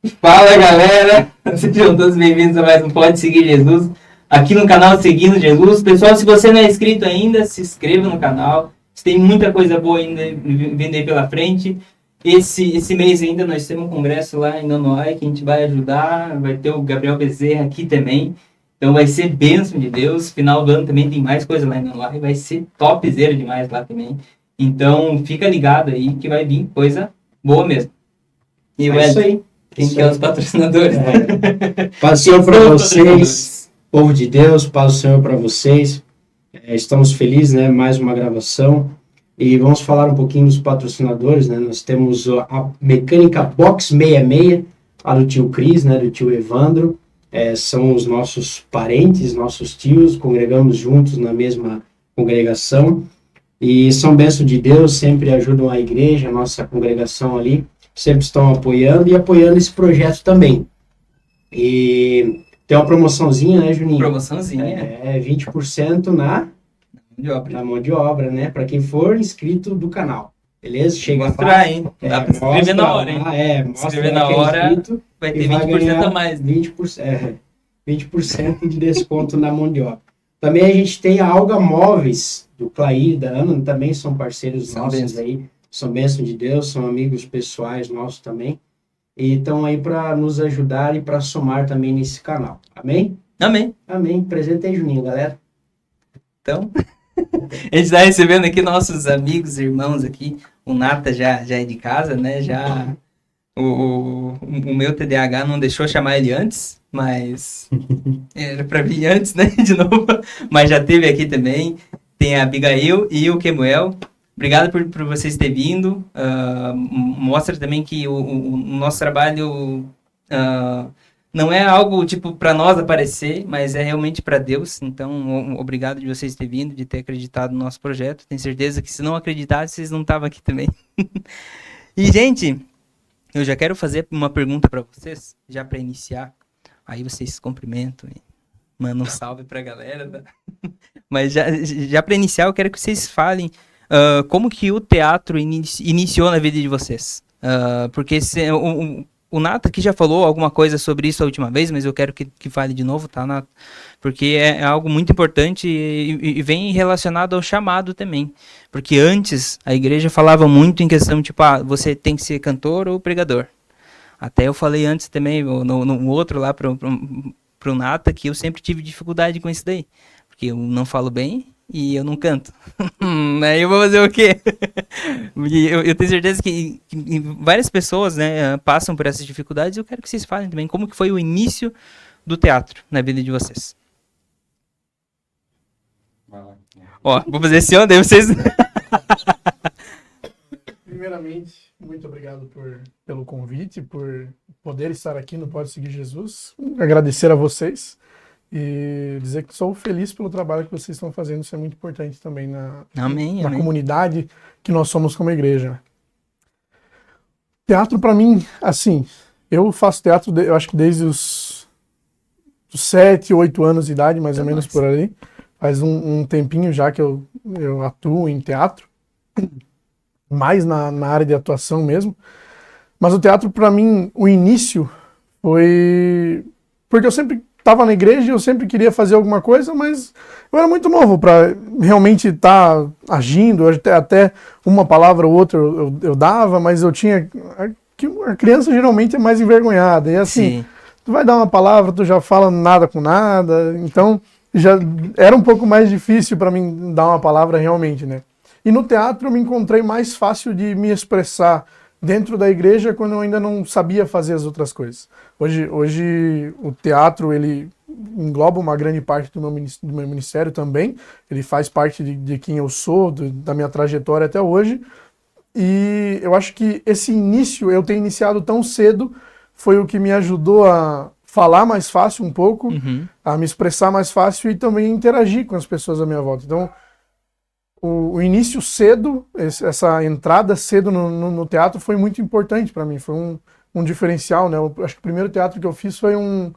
Fala, galera! Sejam todos bem-vindos a mais um Pode Seguir Jesus, aqui no canal Seguindo Jesus. Pessoal, se você não é inscrito ainda, se inscreva no canal. Tem muita coisa boa ainda vindo aí pela frente. Esse mês ainda nós temos um congresso lá em Nanoai, que a gente vai ajudar. Vai ter o Gabriel Bezerra aqui também. Então vai ser bênção de Deus. Final do ano também tem mais coisa lá em Nanoai. Vai ser topzera demais lá também. Então fica ligado aí que vai vir coisa boa mesmo. E é isso aí. Quem que é os patrocinadores? Paz do Senhor para vocês, povo de Deus, paz do Senhor para vocês. Estamos felizes, né? Mais uma gravação. E vamos falar um pouquinho dos patrocinadores, né? Nós temos a Mecânica Box 66, lá do tio Cris, né? Do tio Evandro. São os nossos parentes, nossos tios, congregamos juntos na mesma congregação. E são bênçãos de Deus, sempre ajudam a igreja, a nossa congregação ali. Sempre estão apoiando e apoiando esse projeto também. E tem uma promoçãozinha, né, Juninho? Promoçãozinha. 20% na mão de obra, né? Para quem for inscrito do canal. Beleza? Chega mostrar, lá. Hein? Dá para se inscrever na hora, hein? Mostra inscrever na hora, vai ter 20% a mais. 20% de desconto na mão de obra. Também a gente tem a Alga Móveis, do Clair e da Ana, também são parceiros nossos aí. São bênçãos de Deus, são amigos pessoais nossos também. E estão aí para nos ajudar e para somar também nesse canal. Amém? Amém. Amém. Presente aí, Juninho, galera. Então, a gente está recebendo aqui nossos amigos, irmãos aqui. O Nata já é de casa, né? Já o meu TDAH não deixou chamar ele antes, mas era para vir antes, né? De novo. Mas já teve aqui também. Tem a Abigail e o Kemuel. Obrigado por vocês terem vindo. Mostra também que o nosso trabalho não é algo tipo para nós aparecer, mas é realmente para Deus. Então, obrigado de vocês terem vindo, de ter acreditado no nosso projeto. Tenho certeza que se não acreditassem, vocês não estavam aqui também. E, gente, eu já quero fazer uma pergunta para vocês, já para iniciar. Aí vocês se cumprimentam e mandam um salve para a galera. Tá? Mas já para iniciar, eu quero que vocês falem como que o teatro iniciou na vida de vocês? Porque o Nata aqui já falou alguma coisa sobre isso a última vez, mas eu quero que fale de novo, tá, Nata? Porque é algo muito importante e vem relacionado ao chamado também. Porque antes a igreja falava muito em questão, tipo, você tem que ser cantor ou pregador. Até eu falei antes também, no outro lá pro Nata, que eu sempre tive dificuldade com isso daí. Porque eu não falo bem e eu não canto. Aí eu vou fazer o quê? eu tenho certeza que várias pessoas, né, passam por essas dificuldades e eu quero que vocês falem também como que foi o início do teatro na vida de vocês. Ó, vou fazer assim, ó, daí vocês... Primeiramente, muito obrigado pelo convite, por poder estar aqui no Pode Seguir Jesus. Agradecer a vocês. E dizer que sou feliz pelo trabalho que vocês estão fazendo, isso é muito importante também na comunidade que nós somos como igreja. Teatro para mim, assim, eu faço teatro, eu acho que desde os 7, 8 anos de idade, mais ou menos por ali. Faz um tempinho já que eu atuo em teatro, mais na área de atuação mesmo. Mas o teatro para mim, o início foi... Porque eu sempre estava na igreja e eu sempre queria fazer alguma coisa, mas eu era muito novo para realmente estar agindo, até uma palavra ou outra eu dava, mas eu tinha... A criança geralmente é mais envergonhada, e assim, tu vai dar uma palavra, tu já fala nada com nada, então já era um pouco mais difícil para mim dar uma palavra realmente, né? E no teatro eu me encontrei mais fácil de me expressar dentro da igreja quando eu ainda não sabia fazer as outras coisas. Hoje o teatro, ele engloba uma grande parte do meu ministério também, ele faz parte de quem eu sou, da minha trajetória até hoje, e eu acho que esse início, eu ter iniciado tão cedo, foi o que me ajudou a falar mais fácil um pouco, a me expressar mais fácil e também interagir com as pessoas à minha volta. Então, o início cedo, essa entrada cedo no teatro foi muito importante para mim, foi um diferencial, né? Eu acho que o primeiro teatro que eu fiz foi o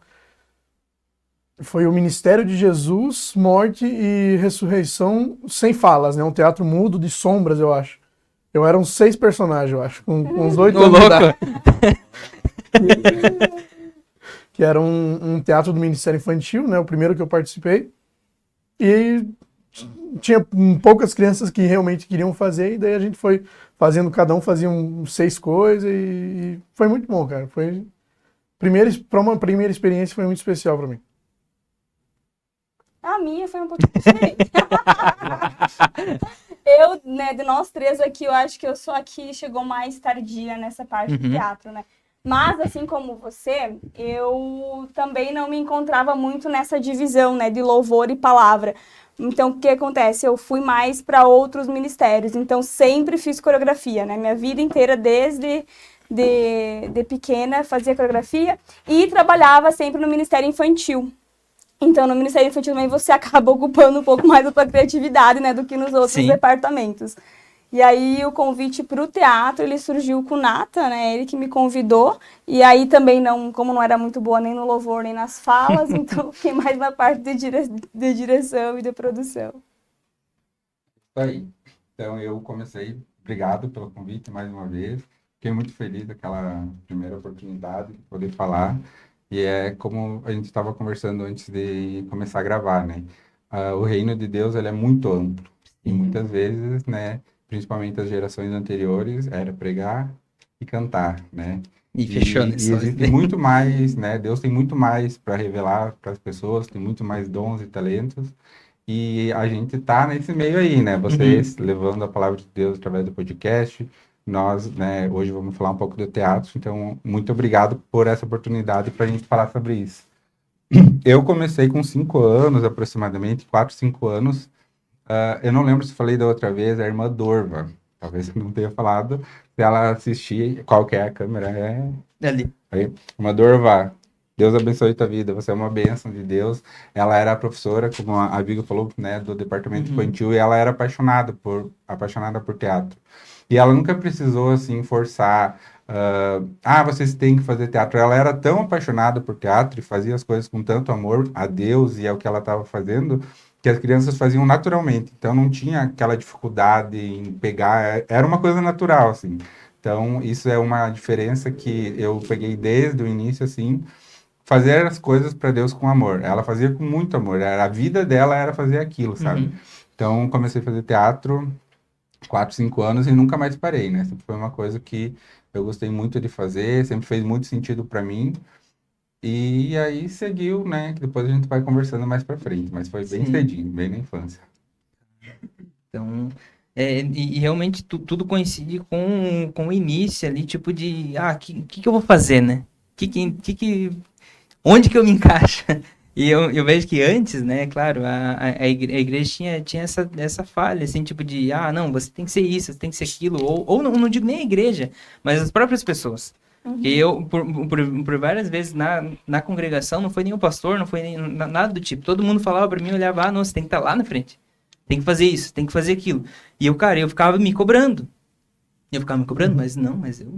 Ministério de Jesus, Morte e Ressurreição sem falas, né? Um teatro mudo de sombras, eu acho. Eu era uns 6 personagens, eu acho, com uns 8 anos de idade. Que era um teatro do Ministério Infantil, né? O primeiro que eu participei. E tinha poucas crianças que realmente queriam fazer, e daí a gente foi fazendo, cada um fazia 6 coisas, e foi muito bom, cara. Para uma primeira experiência foi muito especial para mim. A minha foi um pouquinho diferente. Eu, né, de nós três aqui, eu acho que eu sou a que chegou mais tardia nessa parte do teatro, né? Mas, assim como você, eu também não me encontrava muito nessa divisão, né, de louvor e palavra. Então, o que acontece? Eu fui mais para outros ministérios, então sempre fiz coreografia, né? Minha vida inteira, desde de pequena, fazia coreografia e trabalhava sempre no Ministério Infantil. Então, no Ministério Infantil também você acaba ocupando um pouco mais da sua criatividade, né, do que nos outros departamentos. E aí o convite para o teatro, ele surgiu com o Nata, né, ele que me convidou. E aí também, como não era muito boa nem no louvor, nem nas falas, então fiquei mais na parte de direção e de produção. Isso aí. Então, eu comecei, obrigado pelo convite mais uma vez. Fiquei muito feliz daquela primeira oportunidade de poder falar. E é como a gente estava conversando antes de começar a gravar, né? O reino de Deus, ele é muito amplo. E muitas vezes, né, principalmente as gerações anteriores, era pregar e cantar, né? E fechou nesse. E existe muito mais, né? Deus tem muito mais para revelar para as pessoas, tem muito mais dons e talentos. E a gente tá nesse meio aí, né? Vocês levando a palavra de Deus através do podcast. Nós, né, hoje vamos falar um pouco do teatro, então muito obrigado por essa oportunidade para a gente falar sobre isso. Eu comecei com 5 anos, aproximadamente, 4, 5 anos. Eu não lembro se falei da outra vez, a irmã Dorva. Talvez eu não tenha falado. Se ela assistir, qual que é a câmera? É ali. Aí, irmã Dorva, Deus abençoe tua vida, você é uma bênção de Deus. Ela era professora, como a Vigo falou, né, do departamento infantil, e ela era apaixonada por teatro. E ela nunca precisou, assim, forçar, vocês têm que fazer teatro. Ela era tão apaixonada por teatro e fazia as coisas com tanto amor a Deus e ao que ela estava fazendo, que as crianças faziam naturalmente. Então, não tinha aquela dificuldade em pegar, era uma coisa natural, assim. Então, isso é uma diferença que eu peguei desde o início, assim, fazer as coisas para Deus com amor. Ela fazia com muito amor, a vida dela era fazer aquilo, sabe? Então, comecei a fazer teatro 4, 5 anos e nunca mais parei, né? Sempre foi uma coisa que eu gostei muito de fazer, sempre fez muito sentido para mim. E aí seguiu, né? Que depois a gente vai conversando mais para frente, mas foi bem cedinho, bem na infância. Então, e realmente tudo coincide com o início ali, tipo de, que eu vou fazer, né? Onde que eu me encaixo? E eu vejo que antes, né, claro, a igreja tinha essa falha, assim, tipo de, não, você tem que ser isso, você tem que ser aquilo, ou não digo nem a igreja, mas as próprias pessoas. E eu, por várias vezes na congregação, não foi nem o pastor, não foi nem nada do tipo, todo mundo falava pra mim, olhava, não, você tem que estar lá na frente, tem que fazer isso, tem que fazer aquilo. E eu ficava me cobrando. Mas eu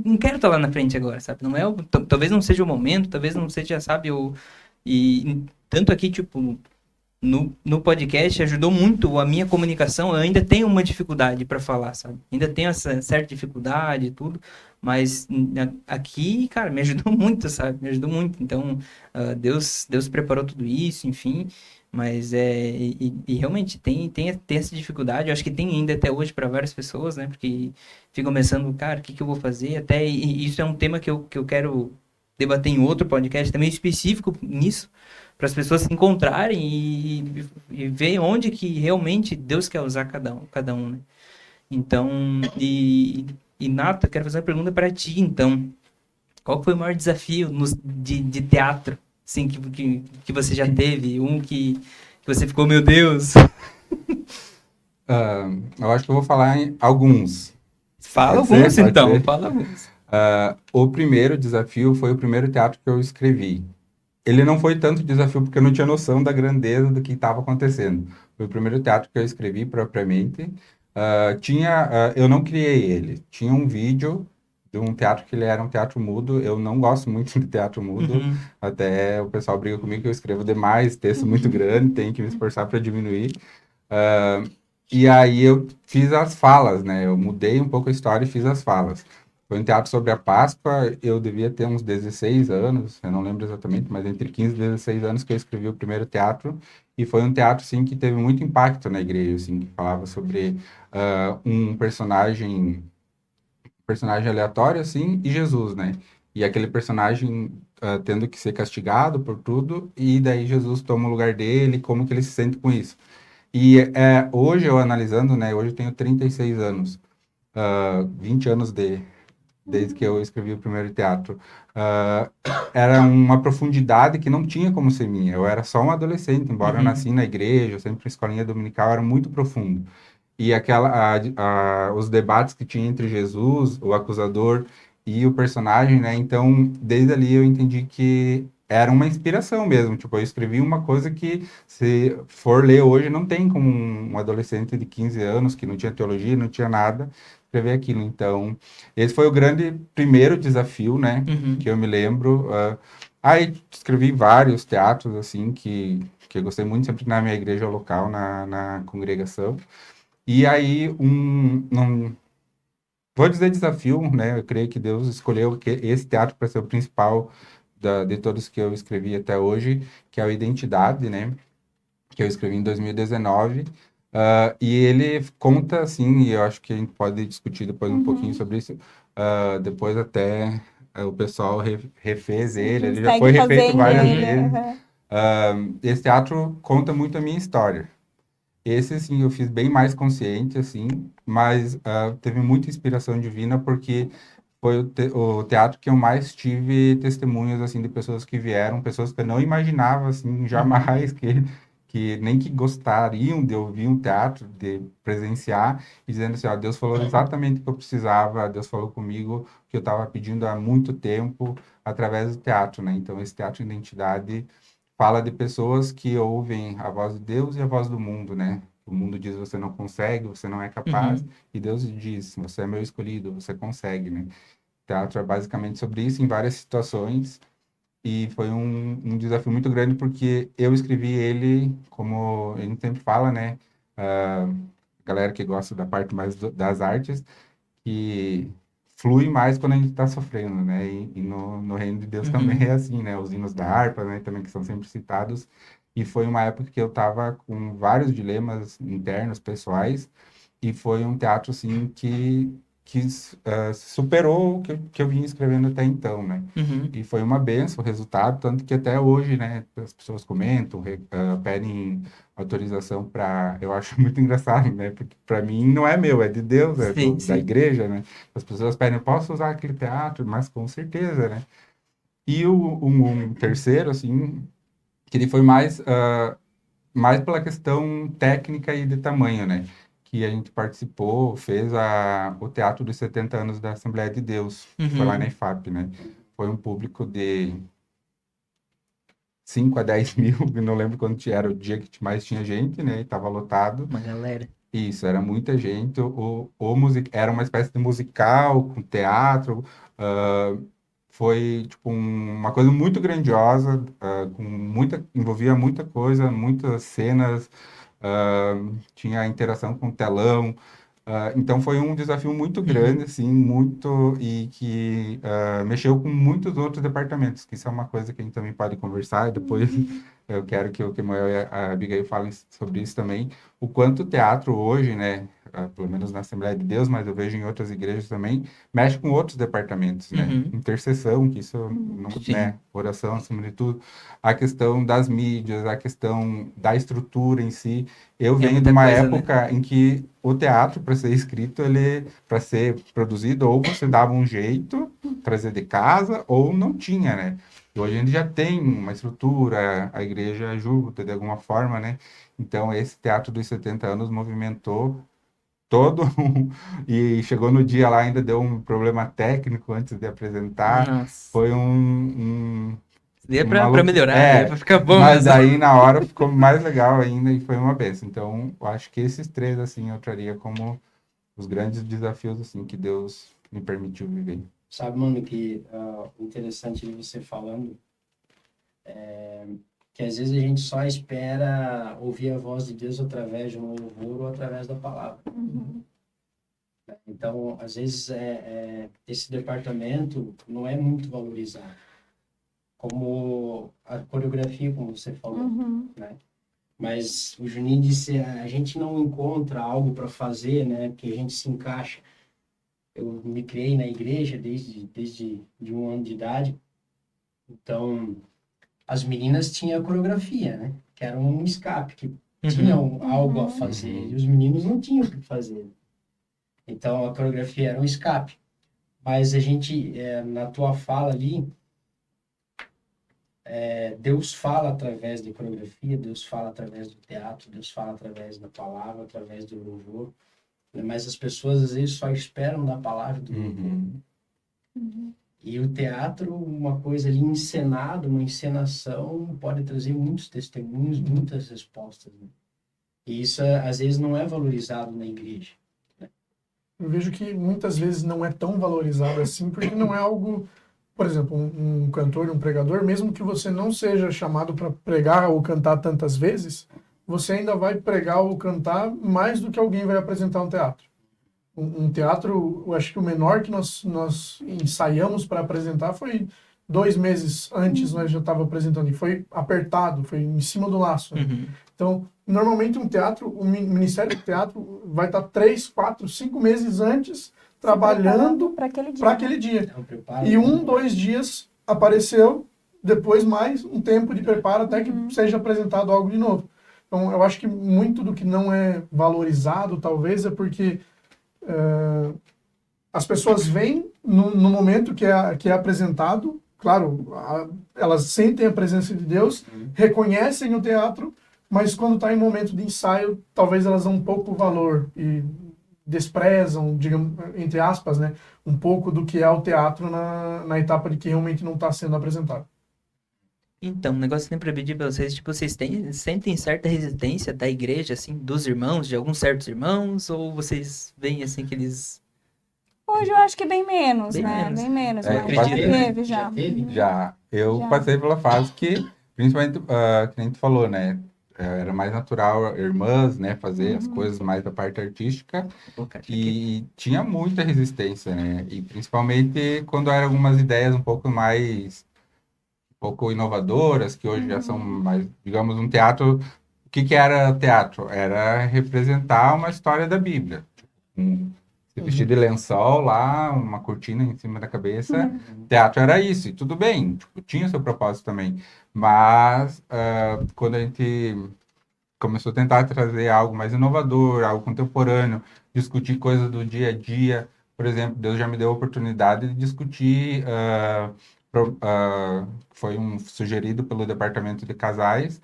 não quero estar lá na frente agora, sabe? Não é talvez não seja o momento, talvez não seja, sabe? E tanto aqui, tipo, no podcast ajudou muito a minha comunicação. Eu ainda tenho uma dificuldade para falar, sabe? Ainda tenho essa certa dificuldade e tudo, mas aqui, cara, me ajudou muito, sabe? Me ajudou muito. Então, Deus preparou tudo isso, enfim. Mas realmente tem essa dificuldade, eu acho que tem ainda até hoje para várias pessoas, né? Porque ficam pensando, cara, o que eu vou fazer? Até isso é um tema que eu quero debater em outro podcast também específico nisso, para as pessoas se encontrarem e ver onde que realmente Deus quer usar cada um, né? Então, Nata, quero fazer uma pergunta para ti, então. Qual foi o maior desafio de teatro? Assim, que você já teve, que você ficou, meu Deus. Eu acho que eu vou falar em alguns. Fala alguns, então. Fala alguns. O primeiro desafio foi o primeiro teatro que eu escrevi. Ele não foi tanto desafio porque eu não tinha noção da grandeza do que estava acontecendo. Foi o primeiro teatro que eu escrevi propriamente. Eu não criei ele. Tinha um vídeo de um teatro que ele era um teatro mudo. Eu não gosto muito de teatro mudo. Até o pessoal briga comigo que eu escrevo demais, texto muito grande, tenho que me esforçar para diminuir. E aí eu fiz as falas, né? Eu mudei um pouco a história e fiz as falas. Foi um teatro sobre a Páscoa, eu devia ter uns 16 anos, eu não lembro exatamente, mas entre 15 e 16 anos que eu escrevi o primeiro teatro, e foi um teatro, assim, que teve muito impacto na igreja, assim, que falava sobre um personagem aleatório, assim, e Jesus, né? E aquele personagem tendo que ser castigado por tudo, e daí Jesus toma o lugar dele, como que ele se sente com isso. E hoje eu analisando, né, hoje eu tenho 36 anos, 20 anos desde que eu escrevi o primeiro teatro. Ah, era uma profundidade que não tinha como ser minha. Eu era só um adolescente, embora eu nasci na igreja, sempre em escolinha dominical, era muito profundo. E os debates que tinha entre Jesus, o acusador, e o personagem, né? Então, desde ali eu entendi que era uma inspiração mesmo. Tipo, eu escrevi uma coisa que, se for ler hoje, não tem como um adolescente de 15 anos, que não tinha teologia, não tinha nada, escrever aquilo. Então, esse foi o grande primeiro desafio, né? Que eu me lembro. Aí escrevi vários teatros, assim, que eu gostei muito, sempre na minha igreja local, na congregação. E aí, não vou dizer desafio, né? Eu creio que Deus escolheu esse teatro para ser o principal de todos que eu escrevi até hoje, que é o Identidade, né? Que eu escrevi em 2019. E ele conta, assim, e eu acho que a gente pode discutir depois um pouquinho sobre isso. Depois até o pessoal refez ele já Segue foi refeito fazendo várias ele. vezes. Aham. Esse teatro conta muito a minha história. Esse, assim, eu fiz bem mais consciente, assim, mas teve muita inspiração divina, porque foi o teatro que eu mais tive testemunhos, assim, de pessoas que vieram, pessoas que eu não imaginava, assim, jamais que nem que gostariam de ouvir um teatro, de presenciar, e dizendo assim, ó, Deus falou exatamente o que eu precisava, Deus falou comigo o que eu estava pedindo há muito tempo, através do teatro, né? Então, esse Teatro Identidade fala de pessoas que ouvem a voz de Deus e a voz do mundo, né? O mundo diz você não consegue, você não é capaz, e Deus diz você é meu escolhido, você consegue, né? Teatro é basicamente sobre isso em várias situações, e foi um desafio muito grande porque eu escrevi ele, como a gente sempre fala, né? Ah, galera que gosta da parte mais das artes, que flui mais quando a gente está sofrendo, né? E no reino de Deus também é assim, né? Os hinos da harpa, né? Também que são sempre citados. E foi uma época que eu estava com vários dilemas internos, pessoais, e foi um teatro, assim, que superou o que eu vinha escrevendo até então, né? E foi uma benção o resultado, tanto que até hoje, né, as pessoas comentam, pedem autorização para... Eu acho muito engraçado, né? Porque para mim não é meu, é de Deus, é Sim, da sim. igreja, né? As pessoas pedem, posso usar aquele teatro? Mas com certeza, né? E um terceiro, assim, que ele foi mais pela questão técnica e de tamanho, né? Que a gente participou, fez o Teatro dos 70 anos da Assembleia de Deus, que foi lá na IFAP, né? Foi um público de 5 a 10 mil, eu não lembro quando era o dia que mais tinha gente, né? E tava lotado. Uma galera. Isso, era muita gente. Era uma espécie de musical com teatro. ah, Foi tipo uma coisa muito grandiosa, envolvia muita coisa, muitas cenas, ah, tinha interação com o telão. Então foi um desafio muito grande, assim, e que mexeu com muitos outros departamentos, que isso é uma coisa que a gente também pode conversar, e depois eu quero que o Kemuel e a Abigail falem sobre isso também, o quanto o teatro hoje, né, pelo menos na Assembleia de Deus, mas eu vejo em outras igrejas também, mexe com outros departamentos, né, intercessão, que isso, não, Sim. né, oração acima de tudo, a questão das mídias, a questão da estrutura em si. Eu É venho de muita uma coisa, né? época em que o teatro, para ser escrito, para ser produzido, ou você dava um jeito, trazer de casa, ou não tinha, né? E hoje a gente já tem uma estrutura, a igreja ajuda de alguma forma, né? Então, esse Teatro dos 70 anos movimentou todo, e chegou no dia lá, ainda deu um problema técnico antes de apresentar, Nossa. foi Daí é uma pra loucura. melhorar, daí é pra ficar bom Mas mesmo. daí na hora ficou mais legal ainda e foi uma benção. Então, eu acho que esses três, assim, eu traria como os grandes desafios, assim, que Deus me permitiu viver. Sabe, mano, que interessante de você falando, que às vezes a gente só espera ouvir a voz de Deus através de um louvor ou através da palavra. Então, às vezes, esse departamento não é muito valorizado. Como a coreografia, como você falou, Uhum. né? Mas o Juninho disse, a gente não encontra algo para fazer, né? Que a gente se encaixa. Eu me criei na igreja desde de 1 ano de idade. Então, as meninas tinham a coreografia, né? Que era um escape, que tinham algo a fazer. E os meninos não tinham o que fazer. Então, a coreografia era um escape. Mas a gente, na tua fala ali, Deus fala através da coreografia, Deus fala através do teatro, Deus fala através da palavra, através do louvor. Né? Mas as pessoas, às vezes, só esperam da palavra do louvor. E o teatro, uma coisa ali encenada, uma encenação, pode trazer muitos testemunhos, muitas respostas. Né? E isso, às vezes, não é valorizado na igreja. Eu vejo que muitas vezes não é tão valorizado assim, porque não é algo, por exemplo, um cantor, um pregador, mesmo que você não seja chamado para pregar ou cantar tantas vezes, você ainda vai pregar ou cantar mais do que alguém vai apresentar um teatro. Um teatro, eu acho que o menor que nós ensaiamos para apresentar foi 2 meses antes, nós já estava apresentando, e foi apertado, foi em cima do laço. Né? Então, normalmente um teatro, o Ministério do Teatro vai estar 3, 4, 5 meses antes trabalhando para aquele dia. para aquele dia. É um preparo, E 1, 2 dias apareceu, depois mais um tempo de preparo até que seja apresentado algo de novo. Então, eu acho que muito do que não é valorizado, talvez, é porque as pessoas vêm no momento que é apresentado, claro, elas sentem a presença de Deus, reconhecem o teatro, mas quando está em momento de ensaio, talvez elas dão um pouco valor e desprezam, digamos, entre aspas, né, um pouco do que é o teatro na etapa de que realmente não está sendo apresentado. Então, um negócio que eu sempre pedi pra vocês, tipo, vocês sentem certa resistência da igreja, assim, dos irmãos, de alguns certos irmãos, ou vocês veem, assim, que eles... Hoje eu acho que bem menos, Bem né? menos. Bem menos, É, mas eu já passei, né? teve, já. teve? Já. Eu Já. passei pela fase que, principalmente, que nem tu falou, né? Era mais natural irmãs, né? Fazer as coisas mais da parte artística. Vou colocar aqui. E tinha muita resistência, né? E principalmente quando eram algumas ideias um pouco mais, um pouco inovadoras, que hoje já são mais, digamos, um teatro. O que que era teatro? Era representar uma história da Bíblia. Se vestir de lençol lá, uma cortina em cima da cabeça. Teatro era isso, e tudo bem, tipo, tinha seu propósito também. Mas quando a gente começou a tentar trazer algo mais inovador, algo contemporâneo, discutir coisas do dia a dia. Por exemplo, Deus já me deu a oportunidade de discutir, foi sugerido pelo Departamento de Casais,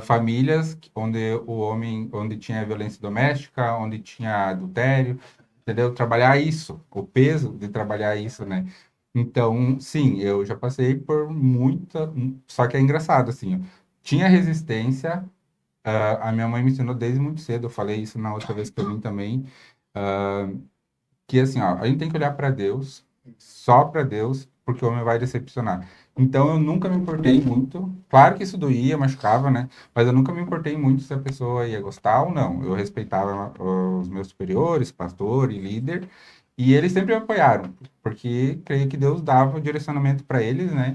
famílias onde tinha violência doméstica, onde tinha adultério, entendeu? Trabalhar isso, o peso de trabalhar isso, né? Então, sim, eu já passei por muita, só que é engraçado, assim, ó, tinha resistência. A minha mãe me ensinou desde muito cedo, eu falei isso na outra vez que eu vim também, que assim, ó, a gente tem que olhar para Deus, só para Deus, porque o homem vai decepcionar. Então eu nunca me importei muito, claro que isso doía, machucava, né? Mas eu nunca me importei muito se a pessoa ia gostar ou não. Eu respeitava os meus superiores, pastor e líder, e eles sempre me apoiaram, porque creio que Deus dava o direcionamento para eles, né?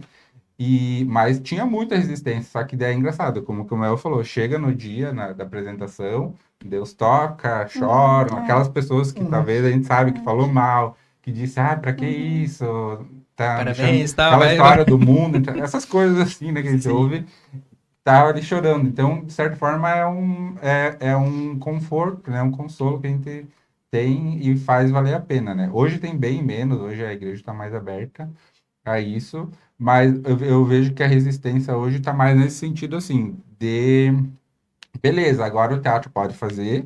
Mas tinha muita resistência, só que daí é engraçado, como o Mel falou, chega no dia da apresentação, Deus toca, choram, aquelas pessoas que talvez a gente sabe que falou mal, que disse, pra que isso? Tá Parabéns, tal, aquela vai, história do mundo, então, essas coisas assim, né, que a gente Sim. ouve, tá ali chorando. Então, de certa forma, é um conforto, né, um consolo que a gente tem e faz valer a pena, né? Hoje tem bem menos, hoje a igreja está mais aberta a isso, mas eu vejo que a resistência hoje está mais nesse sentido assim, beleza, agora o teatro pode fazer,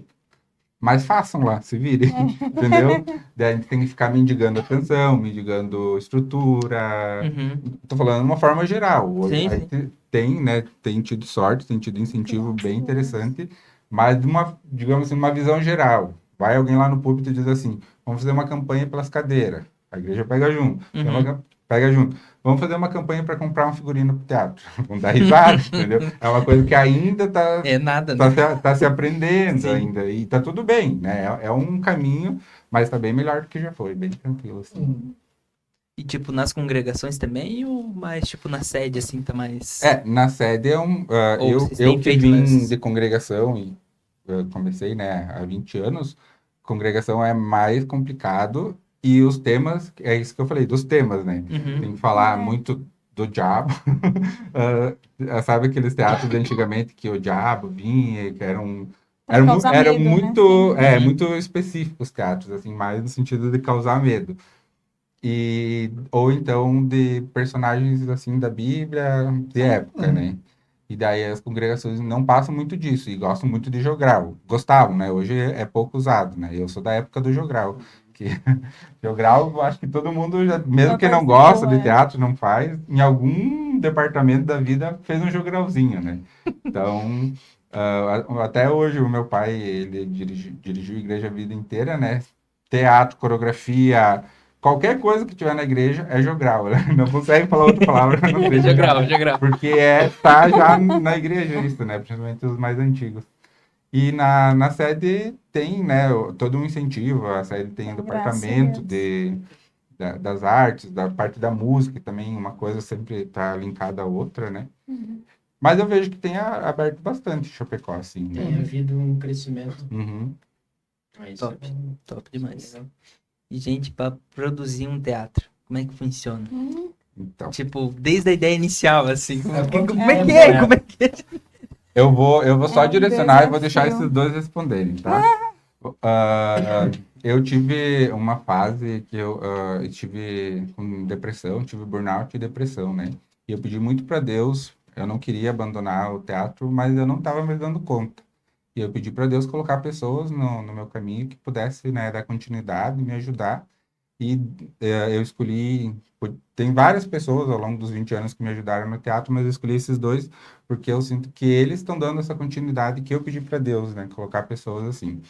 mas façam lá, se virem, entendeu? Daí a gente tem que ficar mendigando atenção, mendigando estrutura, tô falando de uma forma geral, hoje Sim, a sim. gente tem, né, tem tido sorte, tem tido incentivo bem interessante, mas digamos assim, uma visão geral, vai alguém lá no púlpito e diz assim, vamos fazer uma campanha pelas cadeiras, a igreja pega junto, pega junto. Vamos fazer uma campanha para comprar um figurino pro teatro. Vamos dar risada, entendeu? É uma coisa que ainda É nada, né? tá se aprendendo Sim. ainda. E tá tudo bem, né? É um caminho, mas tá bem melhor do que já foi, bem tranquilo, assim. E, tipo, nas congregações também, ou mais, tipo, na sede, assim, tá mais... Na sede Ou eu, vocês eu têm que feito vim nas... de congregação e eu comecei, né, há 20 anos, congregação é mais complicado e os temas, é isso que eu falei, dos temas, né? Uhum. Tem que falar É. muito do diabo. Sabe aqueles teatros de antigamente que o diabo vinha, que Pra causar eram medo, né? Sim. muito específicos os teatros, assim, mais no sentido de causar medo. Ou então de personagens assim da Bíblia de época, né? E daí as congregações não passam muito disso e gostam muito de jogral. Gostavam, né? Hoje é pouco usado, né? Eu sou da época do jogral, que jogral, eu acho que todo mundo já, mesmo Já quem não participou, gosta de é. teatro, não faz, em algum departamento da vida fez um jogralzinho, né? Então, até hoje o meu pai, ele dirigiu a igreja a vida inteira, né? Teatro, coreografia, qualquer coisa que tiver na igreja é jogral. Né? Não consegue falar outra palavra pra não ser jogral. Jogral. Porque tá já na igreja isso, né? Principalmente os mais antigos. E na sede tem, né, todo um incentivo. A sede tem um Graças a departamento Deus. das artes, da parte da música também. Uma coisa sempre tá linkada à outra, né? Mas eu vejo que tem aberto bastante Chapecó, assim, Tem né? havido um crescimento. Uhum. Isso Top. é bom. Top demais. E, gente, pra produzir um teatro, como é que funciona? Então, Tipo, desde a ideia inicial, assim. Como quanto é que tempo, é? né? Como é que é? eu vou só É um direcionar e vou deixar desafio. esses dois responderem, tá? Eu tive uma fase que eu estive com depressão, tive burnout e depressão, né? E eu pedi muito para Deus, eu não queria abandonar o teatro, mas eu não estava me dando conta. E eu pedi para Deus colocar pessoas no meu caminho que pudesse, né, dar continuidade, me ajudar. E eu escolhi. Tem várias pessoas ao longo dos 20 anos que me ajudaram no teatro, mas eu escolhi esses dois porque eu sinto que eles estão dando essa continuidade que eu pedi para Deus, né? Colocar pessoas assim.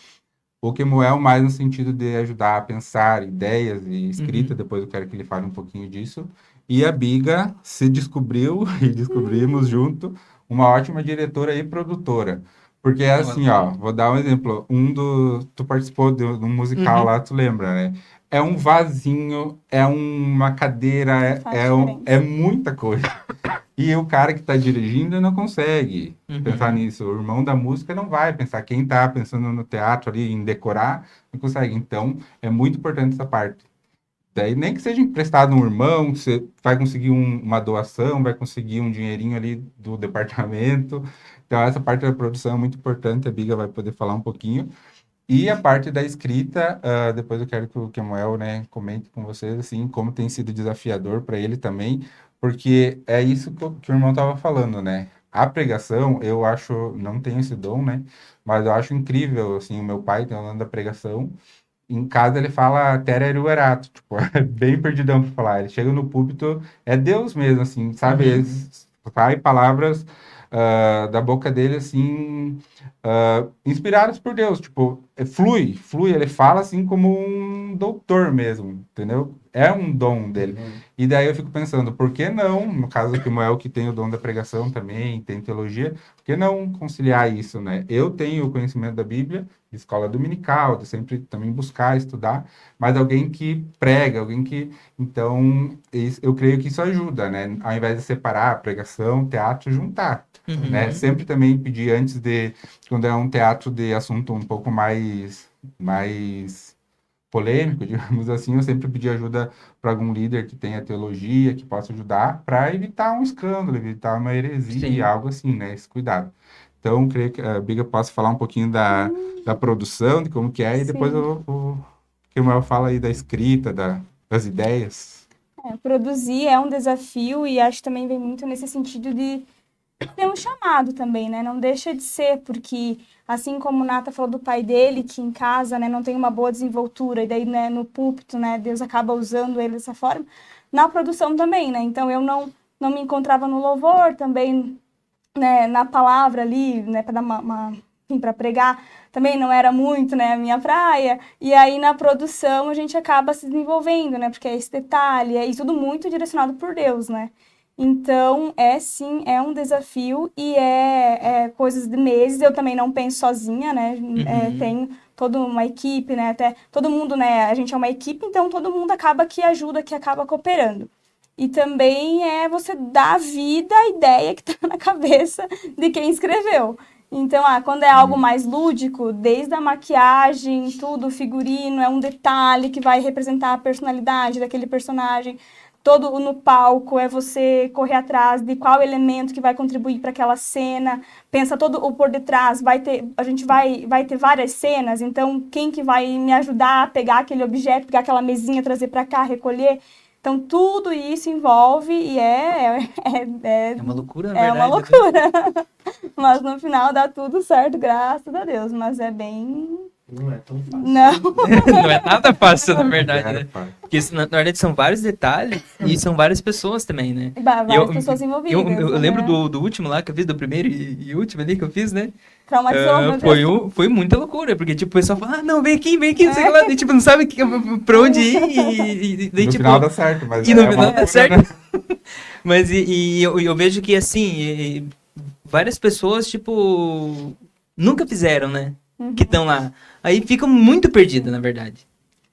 O Kemuel mais no sentido de ajudar a pensar ideias e escrita, depois eu quero que ele fale um pouquinho disso. E a Biga se descobriu e descobrimos junto uma ótima diretora e produtora. Porque é assim, ó, vou dar um exemplo. Tu participou de um musical lá, tu lembra, né? É um vasinho, é uma cadeira, Faz diferença. é muita coisa. E o cara que está dirigindo não consegue pensar nisso. O irmão da música não vai pensar. Quem está pensando no teatro ali, em decorar, não consegue. Então, é muito importante essa parte. Daí, nem que seja emprestado um irmão, você vai conseguir uma doação, vai conseguir um dinheirinho ali do departamento. Então, essa parte da produção é muito importante. A Biga vai poder falar um pouquinho. E a parte da escrita, depois eu quero que o Kemuel, né, comente com vocês, assim, como tem sido desafiador para ele também, porque é isso que o irmão estava falando, né? A pregação, eu acho, não tenho esse dom, né? Mas eu acho incrível, assim, o meu pai tem o dom da pregação. Em casa ele fala tereruerato, tipo, é bem perdidão para falar. Ele chega no púlpito, é Deus mesmo, assim, sabe? Sai palavras da boca dele, assim, inspiradas por Deus, tipo, flui, ele fala assim como um doutor mesmo, entendeu? É um dom dele. E daí eu fico pensando, por que não, no caso do Kemuel, que tem o dom da pregação também, tem teologia, por que não conciliar isso, né? Eu tenho o conhecimento da Bíblia, de escola dominical, de sempre também buscar, estudar, mas alguém que prega, alguém que... Então, eu creio que isso ajuda, né? Ao invés de separar pregação, teatro, juntar, né? Sempre também pedir antes de... Quando é um teatro de assunto um pouco mais polêmico, digamos assim, eu sempre pedi ajuda para algum líder que tenha teologia, que possa ajudar, para evitar um escândalo, evitar uma heresia, Sim. algo assim, né? Esse cuidado. Então, creio que a Biga possa falar um pouquinho da produção, de como que é, e depois Sim. o Kemuel fala aí da escrita, das ideias. Produzir é um desafio e acho que também vem muito nesse sentido de ter um chamado também, né? Não deixa de ser, porque assim como o Nata falou do pai dele, que em casa, né, não tem uma boa desenvoltura, e daí, né, no púlpito, né, Deus acaba usando ele dessa forma, na produção também, né? Então eu não me encontrava no louvor também, né, na palavra ali, né, para dar enfim, para pregar, também não era muito, né, a minha praia. E aí na produção a gente acaba se desenvolvendo, né, porque é esse detalhe, e tudo muito direcionado por Deus, né. Então, sim, é um desafio e é coisas de meses. Eu também não penso sozinha, né? Tem toda uma equipe, né? Até todo mundo, né? A gente é uma equipe, então todo mundo acaba que ajuda, que acaba cooperando. E também é você dar vida à ideia que está na cabeça de quem escreveu. Então, quando é algo mais lúdico, desde a maquiagem, tudo, o figurino, é um detalhe que vai representar a personalidade daquele personagem. Todo no palco é você correr atrás de qual elemento que vai contribuir para aquela cena, pensa todo o por detrás, a gente vai ter várias cenas, então quem que vai me ajudar a pegar aquele objeto, pegar aquela mesinha, trazer para cá, recolher. Então tudo isso envolve e é uma loucura, na é verdade. uma loucura. Mas no final dá tudo certo, graças a Deus, mas é bem... Não é tão fácil. Não. Não é nada fácil, na verdade, Era né? fácil. Porque na verdade são vários detalhes e são várias pessoas também, né? Várias pessoas envolvidas. Eu lembro né? do último lá que eu fiz, do primeiro e último ali que eu fiz, né? Traumatizou. Foi muita loucura, porque tipo, o pessoal fala, não, vem aqui, não sei o que lá, e, tipo, não sabe pra onde ir e daí, No tipo, final dá certo, mas e no é uma final dá loucura, certo. né? Mas eu vejo que assim, várias pessoas, tipo, nunca fizeram, né? Que estão lá. Aí ficam muito perdidas, na verdade.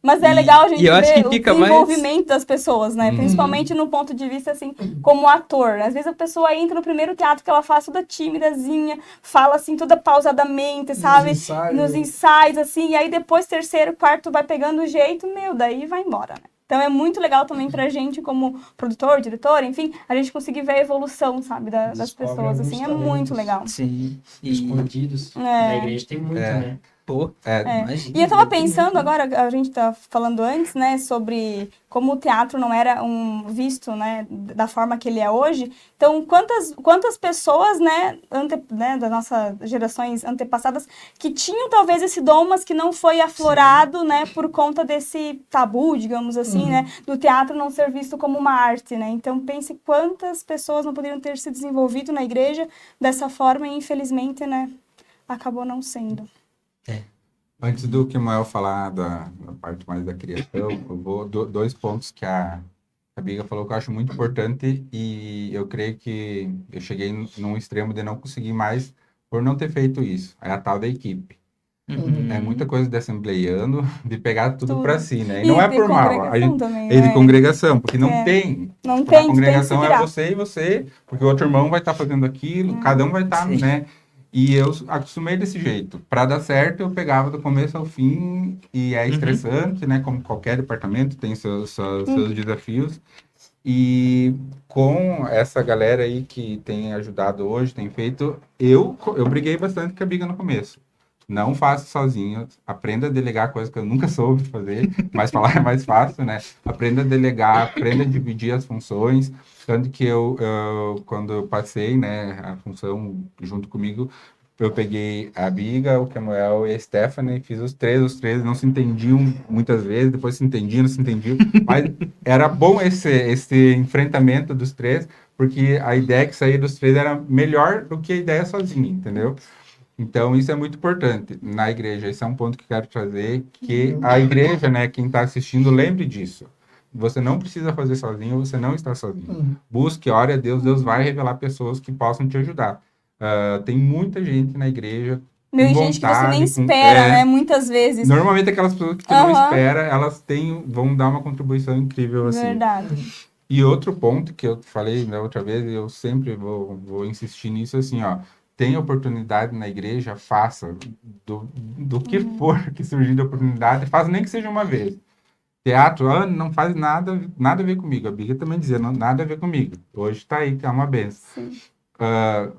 Mas é legal a gente e eu acho ver que o fica mais- desenvolvimento das pessoas, né? Uhum. Principalmente no ponto de vista, assim, como ator. Às vezes a pessoa entra no primeiro teatro que ela faz toda tímidazinha, fala, assim, toda pausadamente, sabe? Nos ensaios, assim. E aí depois, terceiro, quarto, vai pegando o jeito, daí vai embora, né? Então é muito legal também pra gente, como produtor, diretor, enfim, a gente conseguir ver a evolução, sabe, das Descobre pessoas, assim. É alguns muito talentos. legal. Sim. Escondidos. É. Na igreja tem muito, É. né? Pô, imagina. E eu tava tem pensando muito. agora, a gente tá falando antes, né, sobre como o teatro não era visto, né, da forma que ele é hoje. Então, quantas pessoas, né, das nossas gerações antepassadas, que tinham talvez esse dom, mas que não foi aflorado, né, por conta desse tabu, digamos assim, né, do teatro não ser visto como uma arte, né. Então, pense quantas pessoas não poderiam ter se desenvolvido na igreja dessa forma e, infelizmente, né, acabou não sendo. Antes do que o Mael falar da parte mais da criação, eu vou dois pontos que a Biga falou que eu acho muito importante e eu creio que eu cheguei num extremo de não conseguir mais por não ter feito isso. É a tal da equipe. É muita coisa de assembleiano, de pegar tudo para si, né? E não é de por mal. congregação também, É de né? congregação, porque não tem. Não Tipo, tem, na tu tem que se congregação é virar. você e você, porque o outro irmão vai estar fazendo aquilo, cada um vai estar, Sim. né? E eu acostumei desse jeito. Para dar certo, eu pegava do começo ao fim e é estressante, né? Como qualquer departamento tem seus desafios. E com essa galera aí que tem ajudado hoje, tem feito, eu briguei bastante com a Biga no começo. Não faça sozinho, aprenda a delegar coisas que eu nunca soube fazer, mas falar é mais fácil, né? Aprenda a delegar, aprenda a dividir as funções. Tanto que quando eu passei, né, a função junto comigo, eu peguei a Biga, o Camuel e a Stephanie, fiz os três não se entendiam muitas vezes, depois se entendiam, não se entendiam, mas era bom esse enfrentamento dos três, porque a ideia que saía dos três era melhor do que a ideia sozinha, entendeu? Então, isso é muito importante na igreja. Esse é um ponto que eu quero trazer, que a igreja, né, quem está assistindo, lembre disso. Você não precisa fazer sozinho, você não está sozinho. Busque, ore a Deus, Deus vai revelar pessoas que possam te ajudar. Tem muita gente na igreja com Gente que você nem vontade, espera, né, muitas vezes. Normalmente aquelas pessoas que tu não espera, elas vão dar uma contribuição incrível assim. Verdade. E outro ponto que eu falei da outra vez, e eu sempre vou insistir nisso, assim, ó, tem oportunidade na igreja, faça do que for que surgir de oportunidade, faça nem que seja uma vez. Teatro, não faz nada a ver comigo. A Bíblia também dizia, nada a ver comigo. Hoje tá aí, que é uma benção.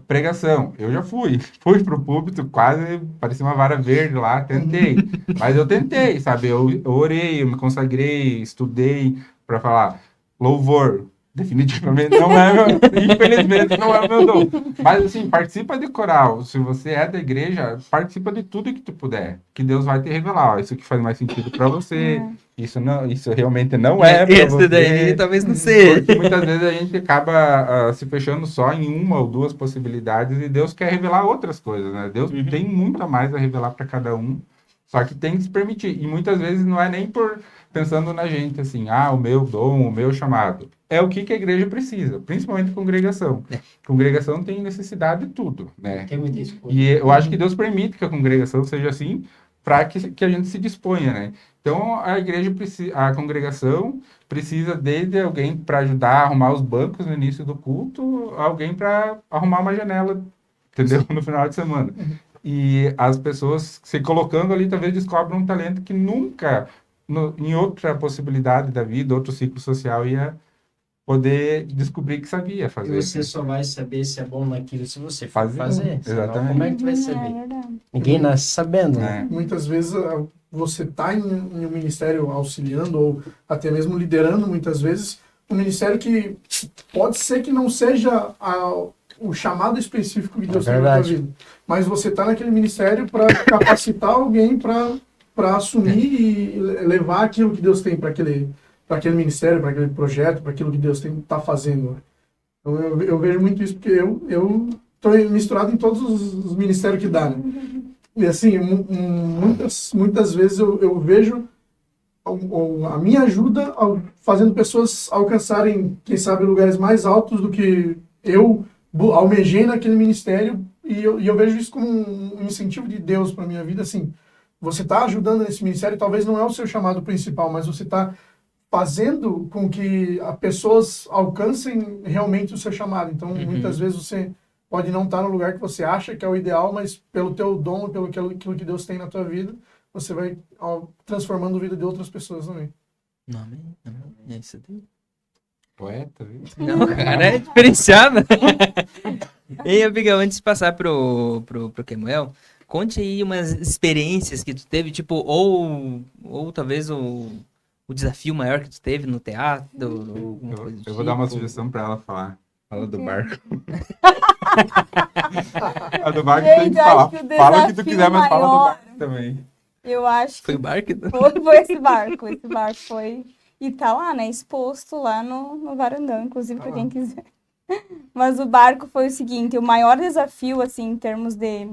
Pregação, eu já fui pro púlpito, quase parecia uma vara verde lá, tentei, mas eu tentei, sabe, eu orei, eu me consagrei, estudei para falar. Louvor, definitivamente não é meu, infelizmente não é o meu dom, mas assim, participa de coral, se você é da igreja, participa de tudo que tu puder, que Deus vai te revelar, ó, isso que faz mais sentido para você, isso realmente não é pra Esse você. daí talvez não seja. Porque muitas vezes a gente acaba se fechando só em uma ou duas possibilidades e Deus quer revelar outras coisas, né? Deus tem muito a mais a revelar para cada um, só que tem que se permitir. E muitas vezes não é nem por pensando na gente, assim, o meu dom, o meu chamado. É o que a igreja precisa, principalmente congregação. Congregação tem necessidade de tudo, né? Tem muita escolha. E eu acho que Deus permite que a congregação seja assim para que a gente se disponha, né? Então, a igreja precisa, a congregação precisa desde alguém para ajudar a arrumar os bancos no início do culto, alguém para arrumar uma janela, entendeu? No final de semana. E as pessoas se colocando ali talvez descobrem um talento que nunca, em outra possibilidade da vida, outro ciclo social, ia poder descobrir que sabia E fazer. você só vai saber se é bom naquilo se você for Fazer. fazer. Senão, Exatamente. como é que tu vai É saber? verdade. Ninguém nasce sabendo, né? Muitas vezes você está em um ministério auxiliando ou até mesmo liderando, muitas vezes, um ministério que pode ser que não seja o chamado específico que Deus tem na sua vida. Mas você está naquele ministério para capacitar alguém para assumir e levar aquilo que Deus tem para aquele ministério, para aquele projeto, para aquilo que Deus está fazendo. Então eu vejo muito isso, porque eu estou misturado em todos os ministérios que dá, né? E assim, muitas vezes eu vejo a minha ajuda fazendo pessoas alcançarem, quem sabe, lugares mais altos do que eu almejei naquele ministério, e eu vejo isso como um incentivo de Deus para minha vida. Assim, você está ajudando nesse ministério, talvez não é o seu chamado principal, mas você está fazendo com que as pessoas alcancem realmente o seu chamado. Então, muitas vezes você pode não estar no lugar que você acha que é o ideal, mas pelo teu dom, pelo aquilo que Deus tem na tua vida, você vai transformando a vida de outras pessoas também. Não, é isso daí. Poeta, viu? Não, o cara é diferenciado. Ei, Abigail, antes de passar pro Kemuel, conte aí umas experiências que tu teve, tipo, ou talvez o desafio maior que tu teve no teatro, alguma coisa do Eu vou dar uma tipo. sugestão para ela falar. Fala do barco. A do barco Gente, tem que eu falar. acho que o Fala o que tu desafio quiser, mas fala do maior- barco também. Eu acho Foi que o barco? foi esse barco. Esse barco foi. E tá lá, né? Exposto lá no varandão, inclusive, Tá para lá. quem quiser. Mas o barco foi o seguinte: o maior desafio, assim, em termos de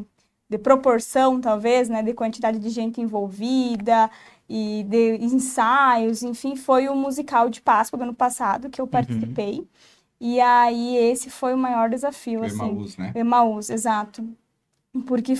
proporção, talvez, né? De quantidade de gente envolvida e de ensaios, enfim, foi o musical de Páscoa do ano passado que eu participei. E aí, esse foi o maior desafio, O assim. Emaús, né? Emaús, exato. Porque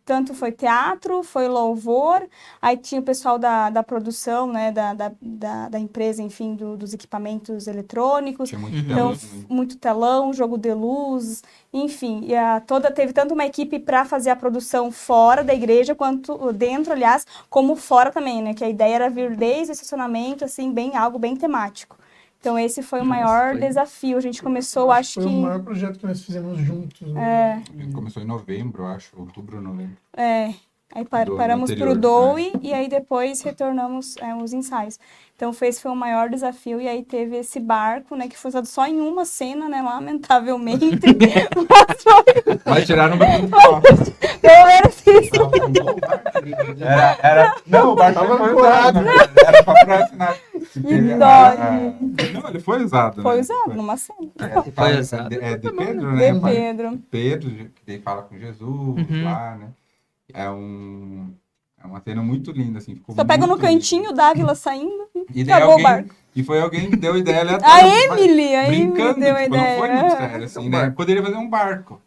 tanto foi teatro, foi louvor, aí tinha o pessoal da produção, né, da empresa, enfim, dos equipamentos eletrônicos, Tinha muito então telão, né? muito telão, jogo de luz, enfim, e teve tanto uma equipe para fazer a produção fora da igreja, quanto dentro, aliás, como fora também, né, que a ideia era vir desde o estacionamento, assim, algo bem temático. Então esse foi o maior desafio, a gente começou, acho Foi que... o maior projeto que nós fizemos juntos. Né? Começou em novembro, acho. Outubro, novembro. Aí Do paramos anterior, pro Doe e aí depois retornamos os ensaios. Então esse foi o maior desafio, e aí teve esse barco, né, que foi usado só em uma cena, né, lamentavelmente. Mas foi, Mas tiraram um pouquinho de foto. pelo menos isso. Não, o barco Tava foi ancorado. usado. Era pra próxima. Não, ele foi usado. Foi né? usado numa cena. Foi usado. É de Pedro, né? De Pedro. Pedro, que daí fala com Jesus lá, né? É uma cena muito linda, assim. Ficou Só pega no muito linda. cantinho, Dávila saindo E daí acabou o alguém, barco. e foi alguém que deu ideia A aleatória. Emily brincando, deu a tipo, ideia. não foi muito sério, assim, né? Poderia fazer um barco.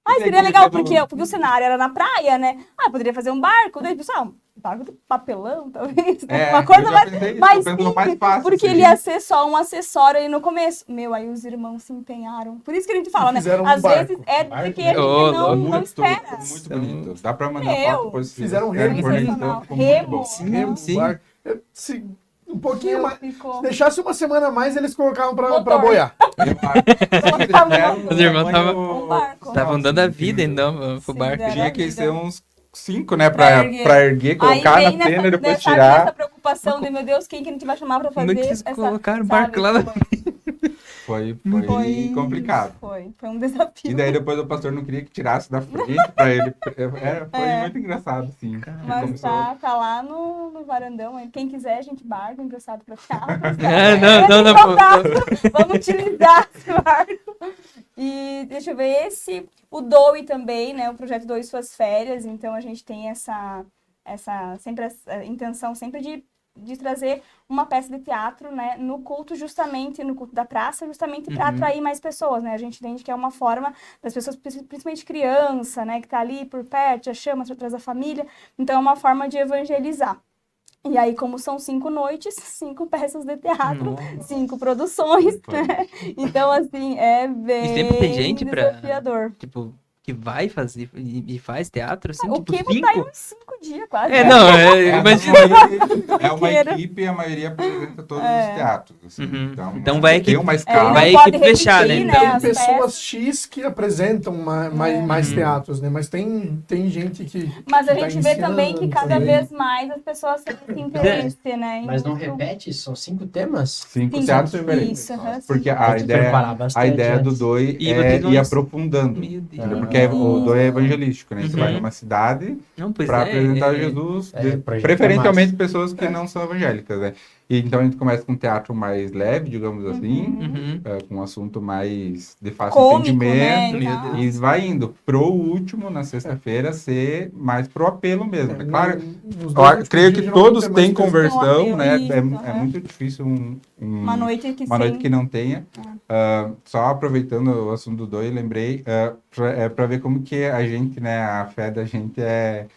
E daí Seria legal, começou porque o cenário era na praia, né? Poderia fazer um barco. Daí, pessoal, barco de papelão, talvez. É, Uma coisa eu já mais, pensei isso, mais eu penso no simples, mais fácil, porque assim. ele ia ser só um acessório aí no começo. Meu, aí os irmãos se empenharam. Por isso que a gente fala, né? Fizeram um Às barco. vezes é Barco, porque a gente Ô, não louco. espera. Muito bonito. Dá pra mandar Meu, foto depois. se fizeram quiserem remo, pôr na sensacional. edição, ficou muito Remo. bom. Remo, Sim. barco. Um pouquinho Meu, mais. ficou. Se deixasse uma semana a mais, eles colocavam pra Motor. boiar. Os irmãos Um barco. estavam dando a vida, então, pro Sim, barco. deram Tinha a que vida. ser uns 5, né? Pra Pra erguer, colocar Aí na vem cena e depois sabe, tirar. nessa preocupação de, meu Deus, quem que a gente vai chamar pra fazer Como é que eles essa... colocaram o sabe, barco lá na essa- Foi Foi complicado. Foi um desafio. E daí depois o pastor não queria que tirasse da frente pra ele. Foi muito engraçado, sim. Mas tá lá no varandão. Quem quiser, a gente barco emprestado pra teatro. Não. Vamos utilizar esse barco. E deixa eu ver o Doe também, né? O projeto Doe Suas Férias. Então a gente tem essa intenção sempre de trazer uma peça de teatro, né, no culto da praça, justamente para atrair mais pessoas, né? A gente entende que é uma forma das pessoas, principalmente criança, né, que tá ali por perto, já chama, traz a família. Então é uma forma de evangelizar. E aí, como são 5 noites, 5 peças de teatro, 5 produções, né? Então, assim, é bem E sempre tem gente desafiador. tipo, que vai fazer e faz teatro, assim, O tipo, Kibo 5? tá aí uns 5 dias, quase. Imagina. É uma equipe e a maioria apresenta todos os teatros. Assim. Então vai tem equipe, uma escala. vai pode equipe fechada, repetir, né? né? Tem as pessoas peças. X que apresentam mais teatros, né? Mas tem gente que. Mas a que tá gente vê também que iniciando cada também. vez mais as pessoas têm esse interesse, né? Mas não Isso. repete? São 5 temas? 5 Sim, teatros isso, diferentes. aham, Porque Tem a que ideia, preparar bastante a ideia do antes. DOI E é vocês vão ir ens- aprofundando. Meu Deus. Entendeu? Porque o DOI é evangelístico, né? Você vai numa cidade Não, pois para é. apresentar Jesus, projeto preferencialmente massa. pessoas que não são evangélicas, né? E então a gente começa com um teatro mais leve, digamos assim, Uhum. com um assunto mais de fácil Cômico, né? entendimento. e Meu tal. Deus. E vai indo pro último, na sexta-feira, ser mais pro apelo mesmo. É claro, Nos dois últimos creio dias, que geralmente todos é mais têm pesado. conversão, né? Isso, É aham. muito difícil Uma noite que uma noite sim. que não tenha. Só aproveitando o assunto do Doi, lembrei, para ver como que a gente, né, a fé da gente é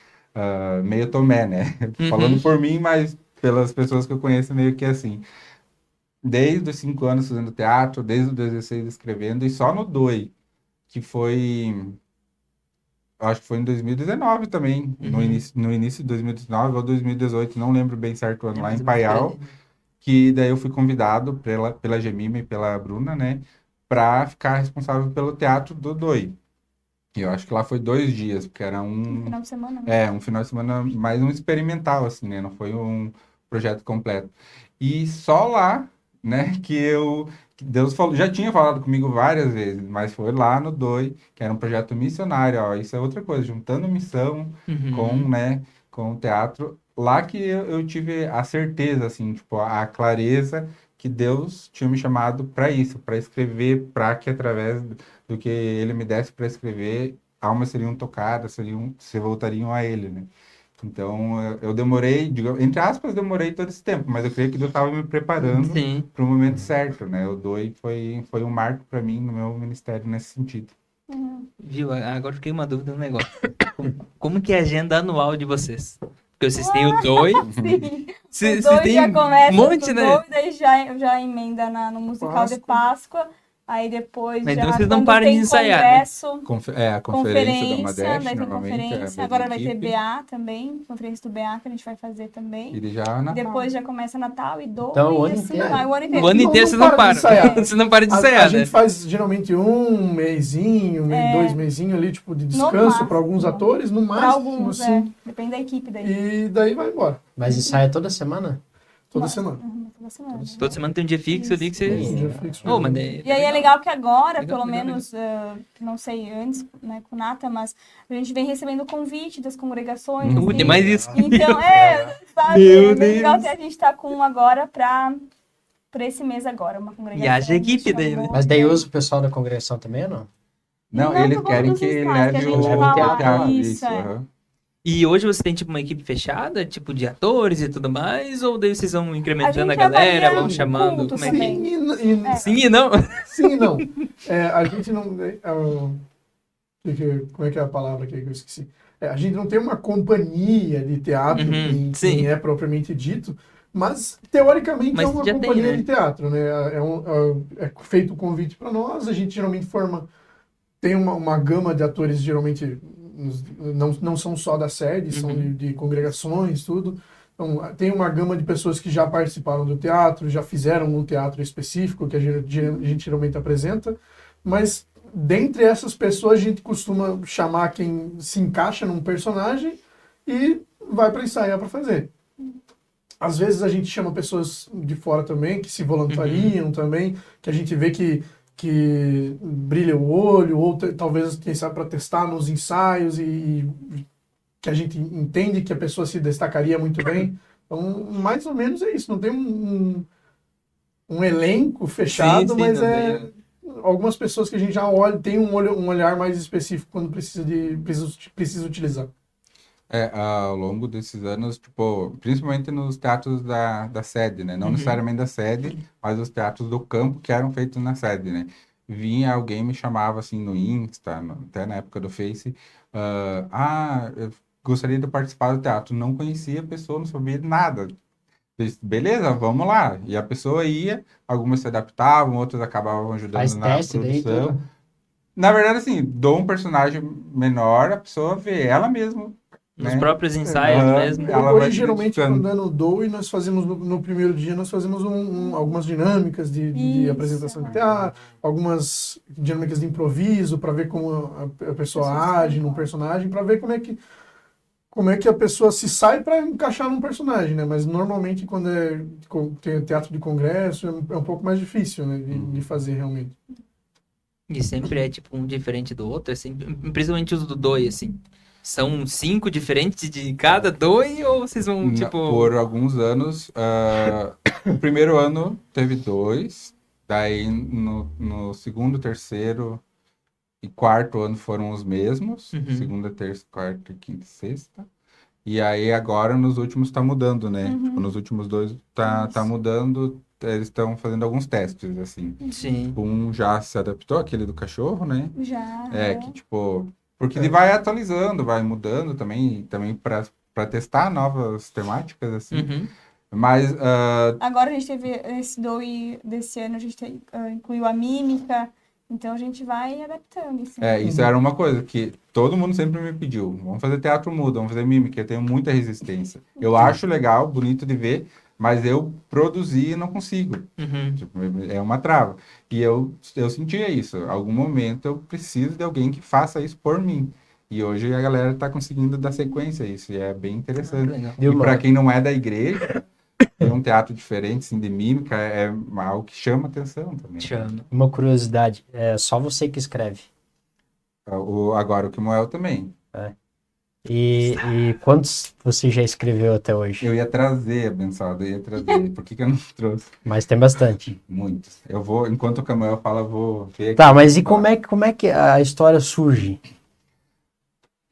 meio Tomé, né? Falando por mim, mas pelas pessoas que eu conheço, meio que assim. Desde os 5 anos fazendo teatro, desde os 16 escrevendo, e só no Doi, que foi, acho que foi em 2019 também, no início de 2019 ou 2018, não lembro bem certo o ano, lá em Paial, que daí eu fui convidado pela Gemima e pela Bruna, né, para ficar responsável pelo teatro do Doi. E eu acho que lá foi 2 dias, porque era No final de semana, né? um final de semana mais um experimental, assim, né, não foi um projeto completo. E só lá, né, que Deus falou, já tinha falado comigo várias vezes, mas foi lá no Doi, que era um projeto missionário, ó, isso é outra coisa, juntando missão com o teatro, lá que eu tive a certeza, assim, tipo, a clareza que Deus tinha me chamado para isso, para escrever, para que através do que Ele me desse para escrever, almas seriam tocadas, se voltariam a Ele, né? Então, eu demorei, entre aspas, demorei todo esse tempo, mas eu creio que Deus estava me preparando Sim. para o momento certo, né? O DOI foi um marco para mim no meu ministério nesse sentido. Viu? Agora fiquei uma dúvida no negócio. Como que é a agenda anual de vocês? Porque vocês têm o DOI. Sim. Vocês O Doi têm já começa um monte, do né? Doi, daí já emenda no musical de Páscoa. Aí depois Mas já então vocês não quando param de tem ensaiar, né? congresso, A conferência da Madesh, daí tem normalmente, é a conferência. mesma Agora vai ter equipe. BA também, conferência do BA que a gente vai fazer também. E já Natal. Depois já começa Natal e Doi, Então, o e ano assim inteiro. vai, o ano inteiro. O ano inteiro Não vocês não para de param. ensaiar. Vocês não param de A ensaiar, né? gente faz geralmente um mesinho, 2 mesinhos ali, tipo, de descanso máximo. para alguns atores, no Pra máximo, alguns, assim, depende da equipe daí. e daí vai embora. Mas ensaia toda semana? Toda semana. Toda semana. Toda semana tem um dia fixo ali que vocês. Um dia fixo. Oh, mas daí- E aí é legal que agora, Legal, pelo legal, menos, não sei, antes, né, com o Nata, mas a gente vem recebendo convite das congregações. assim. Tem mais isso. Então, sabe, Meu é bem legal Deus. que a gente tá com um agora pra esse mês agora, uma congregação. E haja equipe daí, né? Mas daí usa o pessoal da congregação também ou não? Não, Não, eles por querem conta que dos pais, leve que a gente o fala, teatro. isso, é. aham. E hoje você tem tipo uma equipe fechada, tipo de atores e tudo mais, ou daí vocês vão incrementando a gente galera, avalia vão o chamando? culto Como é que é? também. Sim e não? Sim e não. A gente não. Como é que é a palavra que eu esqueci? A gente não tem uma companhia de teatro, Uhum, sim. quem é propriamente dito, mas teoricamente Mas é uma já tem, companhia né? de teatro, né? É feito o convite para nós, a gente geralmente tem uma gama de atores, geralmente não são só da sede, são de congregações, tudo. Então, tem uma gama de pessoas que já participaram do teatro, já fizeram um teatro específico que a gente geralmente apresenta, mas dentre essas pessoas a gente costuma chamar quem se encaixa num personagem e vai para ensaiar para fazer. às vezes a gente chama pessoas de fora também, que se voluntariam também, que a gente vê que brilha o olho, ou talvez, quem sabe, para testar nos ensaios e que a gente entende que a pessoa se destacaria muito bem. Então, mais ou menos é isso. Não tem um elenco fechado, Sim, mas também. algumas pessoas que a gente já olha, tem um olhar mais específico quando precisa utilizar. Ao longo desses anos, tipo, principalmente nos teatros da sede, né? Não necessariamente da sede, mas os teatros do campo que eram feitos na sede, né? Vinha alguém, me chamava assim no Insta, até na época do Face, eu gostaria de participar do teatro. Não conhecia a pessoa, não sabia de nada. Disse, beleza, vamos lá. E a pessoa ia, algumas se adaptavam, outras acabavam ajudando Faz na teste daí, produção. tudo. Na verdade, assim, dou um personagem menor, a pessoa vê ela mesma, Nos né? próprios ensaios Aham, mesmo. ela vai Hoje, se geralmente, identificando. quando é no DOE, nós fazemos, no primeiro dia, nós fazemos algumas dinâmicas de Isso. apresentação de teatro, algumas dinâmicas de improviso, para ver como a pessoa age num personagem, para ver como é que a pessoa se sai para encaixar num personagem, né? Mas, normalmente, quando tem teatro de congresso, é um pouco mais difícil, né, de fazer, realmente. E sempre é tipo um diferente do outro, assim, principalmente os do Doi, assim. São 5 diferentes de cada Doi ou vocês vão, tipo. Por alguns anos, o primeiro ano teve 2, daí no segundo, terceiro e quarto ano foram os mesmos, Uhum. segunda, terça, quarta, quinta e sexta. E aí agora nos últimos tá mudando, né? Tipo, nos últimos 2 tá mudando, eles estão fazendo alguns testes, assim. Sim. Um já se adaptou, aquele do cachorro, né? Já. Que tipo, porque ele vai atualizando, vai mudando também para testar novas temáticas, assim. Uhum. Mas Agora a gente teve esse DOI desse ano, a gente incluiu a mímica, então a gente vai adaptando, assim. isso era uma coisa que todo mundo sempre me pediu. Vamos fazer teatro mudo, vamos fazer mímica, eu tenho muita resistência. Eu acho legal, bonito de ver, mas eu produzir não consigo. Uhum. Tipo, é uma trava. E eu sentia isso. Em algum momento eu preciso de alguém que faça isso por mim. E hoje a galera está conseguindo dar sequência a isso. E é bem interessante. Legal. E para quem não é da igreja, ter um teatro diferente, assim, de mímica, é algo que chama atenção também. Chama. Uma curiosidade, é só você que escreve. Agora o Kimuel também. E quantos você já escreveu até hoje? Eu ia trazer, abençoado, eu ia trazer. Por que eu não trouxe? Mas tem bastante. Muitos. Eu vou, enquanto o Kimuel fala, eu vou ver aqui. Tá, mas e como é que a história surge?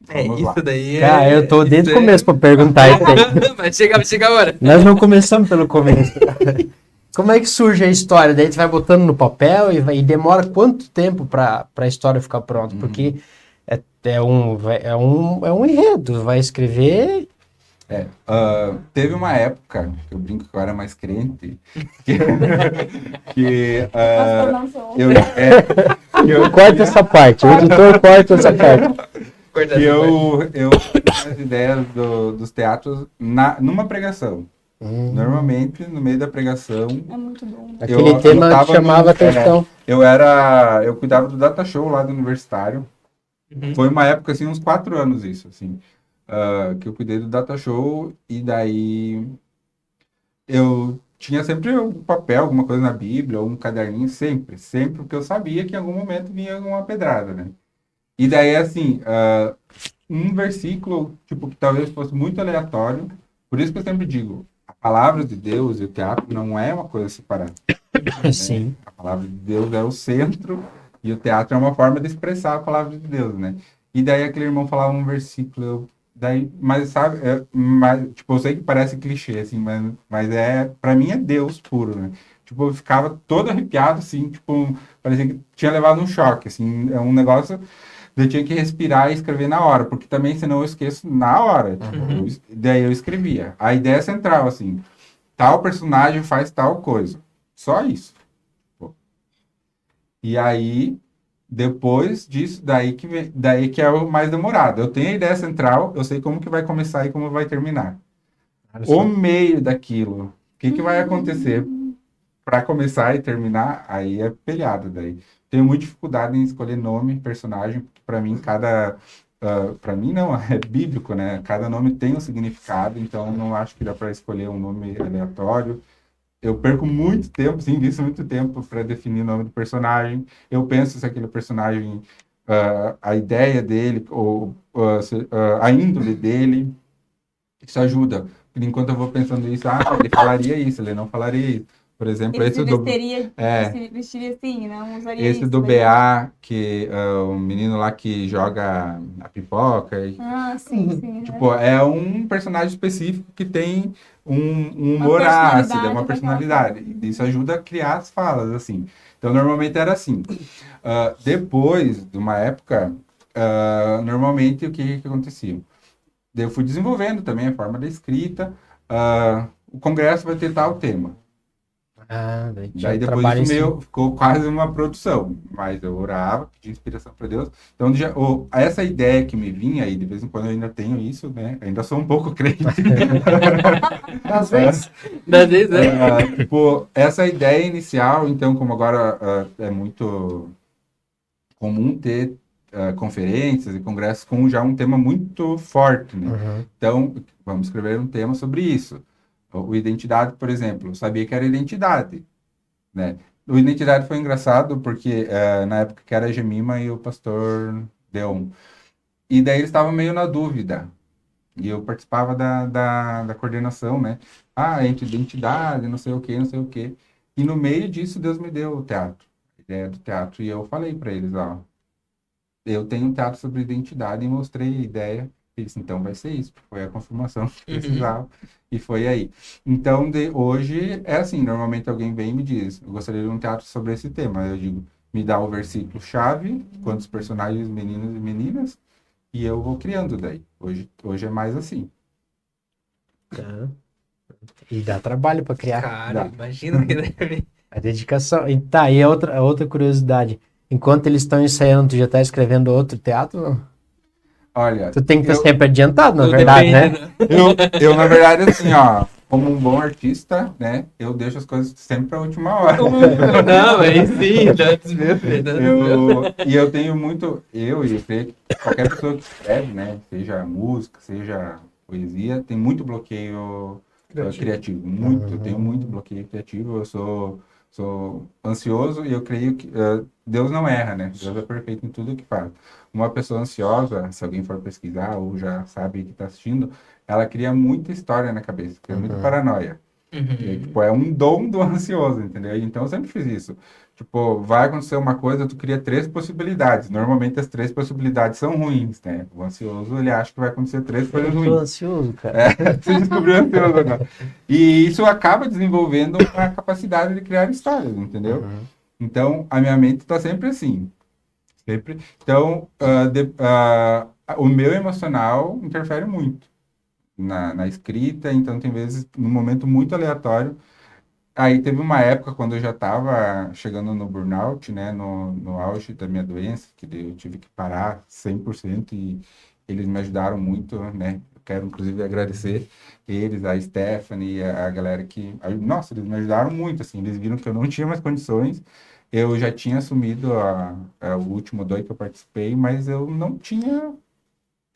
Vamos lá. Isso daí é. Cara, eu tô desde o isso começo pra perguntar isso aí. Mas chega a hora. Nós não começamos pelo começo. Como é que surge a história? Daí você vai botando no papel e demora quanto tempo pra a história ficar pronta? Porque é um enredo, vai escrever... Teve uma época, eu brinco que eu era mais crente, que Pastor não sou. Corta essa parte, o editor corta essa parte. que eu tinha as ideias dos teatros numa pregação. Normalmente, no meio da pregação, É muito bom. Aquele eu tema tava que chamava atenção. eu cuidava do data show lá do universitário. Uhum. Foi uma época, assim, uns 4 anos isso, assim, que eu cuidei do data show e daí eu tinha sempre um papel, alguma coisa na Bíblia, ou um caderninho, sempre, porque eu sabia que em algum momento vinha uma pedrada, né? E daí, assim, um versículo, tipo, que talvez fosse muito aleatório, por isso que eu sempre digo, a palavra de Deus e o teatro não é uma coisa separada. Sim. A palavra de Deus é o centro e o teatro é uma forma de expressar a palavra de Deus, né? E daí aquele irmão falava um versículo, mas sabe, tipo, eu sei que parece clichê, assim, mas pra mim é Deus puro, né? Tipo, eu ficava todo arrepiado, assim, tipo, parecia que tinha levado um choque, assim, é um negócio, eu tinha que respirar e escrever na hora, porque também, senão eu esqueço na hora. Tipo, daí eu escrevia. A ideia central, assim, tal personagem faz tal coisa. Só isso. E aí, depois disso, daí que é o mais demorado. Eu tenho a ideia central, eu sei como que vai começar e como vai terminar. O meio daquilo, o que vai acontecer para começar e terminar, aí é peleada daí. Tenho muita dificuldade em escolher nome, personagem, porque para mim para mim não, é bíblico, né? Cada nome tem um significado, então não acho que dá para escolher um nome aleatório. Eu perco muito tempo, sim, isso muito tempo para definir o nome do personagem. Eu penso se aquele personagem, a ideia dele, ou a índole dele, isso ajuda. Porque enquanto eu vou pensando isso, ele falaria isso, ele não falaria isso. Por exemplo, Ele se vestiria, se vestiria assim, não usaria esse isso do daí. BA, que o menino lá que joga a pipoca. Ah, sim, sim. Tipo, é um personagem específico que tem um Uma humor ácido, é personalidade uma daquela personalidade. forma. Isso ajuda a criar as falas, assim. Então, normalmente era assim. Depois de uma época, normalmente o que acontecia? Daí eu fui desenvolvendo também a forma da escrita. O congresso vai ter tal tema. Daí tinha Daí um depois trabalho isso em cima. meu ficou quase uma produção, mas eu orava, pedia inspiração para Deus. Então essa ideia que me vinha aí, de vez em quando eu ainda tenho isso, né? Ainda sou um pouco crente. Às vezes. Das vezes, né? Tipo, essa ideia inicial, então, como agora é muito comum ter conferências e congressos com já um tema muito forte, né? Uhum. Então, vamos escrever um tema sobre isso. O identidade, por exemplo, eu sabia que era identidade, né? O Identidade foi engraçado porque na época que era a Gemima e o pastor Deon. E daí eles estavam meio na dúvida. E eu participava da coordenação, né? Entre identidade, não sei o quê, não sei o quê. E no meio disso, Deus me deu o teatro, a ideia do teatro. E eu falei para eles, ó, eu tenho um teatro sobre identidade e mostrei a ideia. Eles, então vai ser isso. Foi a confirmação que precisava. E foi aí. Então, hoje é assim: normalmente alguém vem e me diz, eu gostaria de um teatro sobre esse tema. Eu digo, me dá o versículo-chave, quantos personagens, meninos e meninas, e eu vou criando daí. Hoje é mais assim. Tá. E dá trabalho para criar. Cara, imagina que deve. A dedicação. E tá, e a outra curiosidade. Enquanto eles estão ensaiando, tu já tá escrevendo outro teatro? Não? Olha, Tu tem que estar eu, sempre adiantado, na Tudo verdade, depende, né? né? eu, na verdade, assim, ó, como um bom artista, né, eu deixo as coisas sempre para a última hora. Não, aí sim, Deus meu, Deus E eu tenho muito, e eu creio que qualquer pessoa que escreve, né, seja música, seja poesia, tem muito bloqueio criativo, muito, eu tenho muito bloqueio criativo, eu sou ansioso e eu creio que Deus não erra, né, Deus é perfeito em tudo que faz. Uma pessoa ansiosa, se alguém for pesquisar ou já sabe que está assistindo, ela cria muita história na cabeça, cria muita paranoia. E aí, tipo, é um dom do ansioso, entendeu? Então eu sempre fiz isso. Tipo, vai acontecer uma coisa, tu cria três possibilidades. Normalmente as três possibilidades são ruins, né? O ansioso, ele acha que vai acontecer três coisas Eu tô ruins. ansioso, cara. Você descobriu ansioso agora. E isso acaba desenvolvendo uma capacidade de criar histórias, entendeu? Então, a minha mente está sempre assim. Sempre. Então, o meu emocional interfere muito na escrita, então tem vezes, num momento muito aleatório. Aí teve uma época quando eu já estava chegando no burnout, né, no auge da minha doença, que daí eu tive que parar 100% e eles me ajudaram muito, né? Eu quero inclusive agradecer eles, a Stephanie, a galera que, nossa, eles me ajudaram muito, assim, eles viram que eu não tinha mais condições. Eu já tinha assumido o último dói que eu participei, mas eu não tinha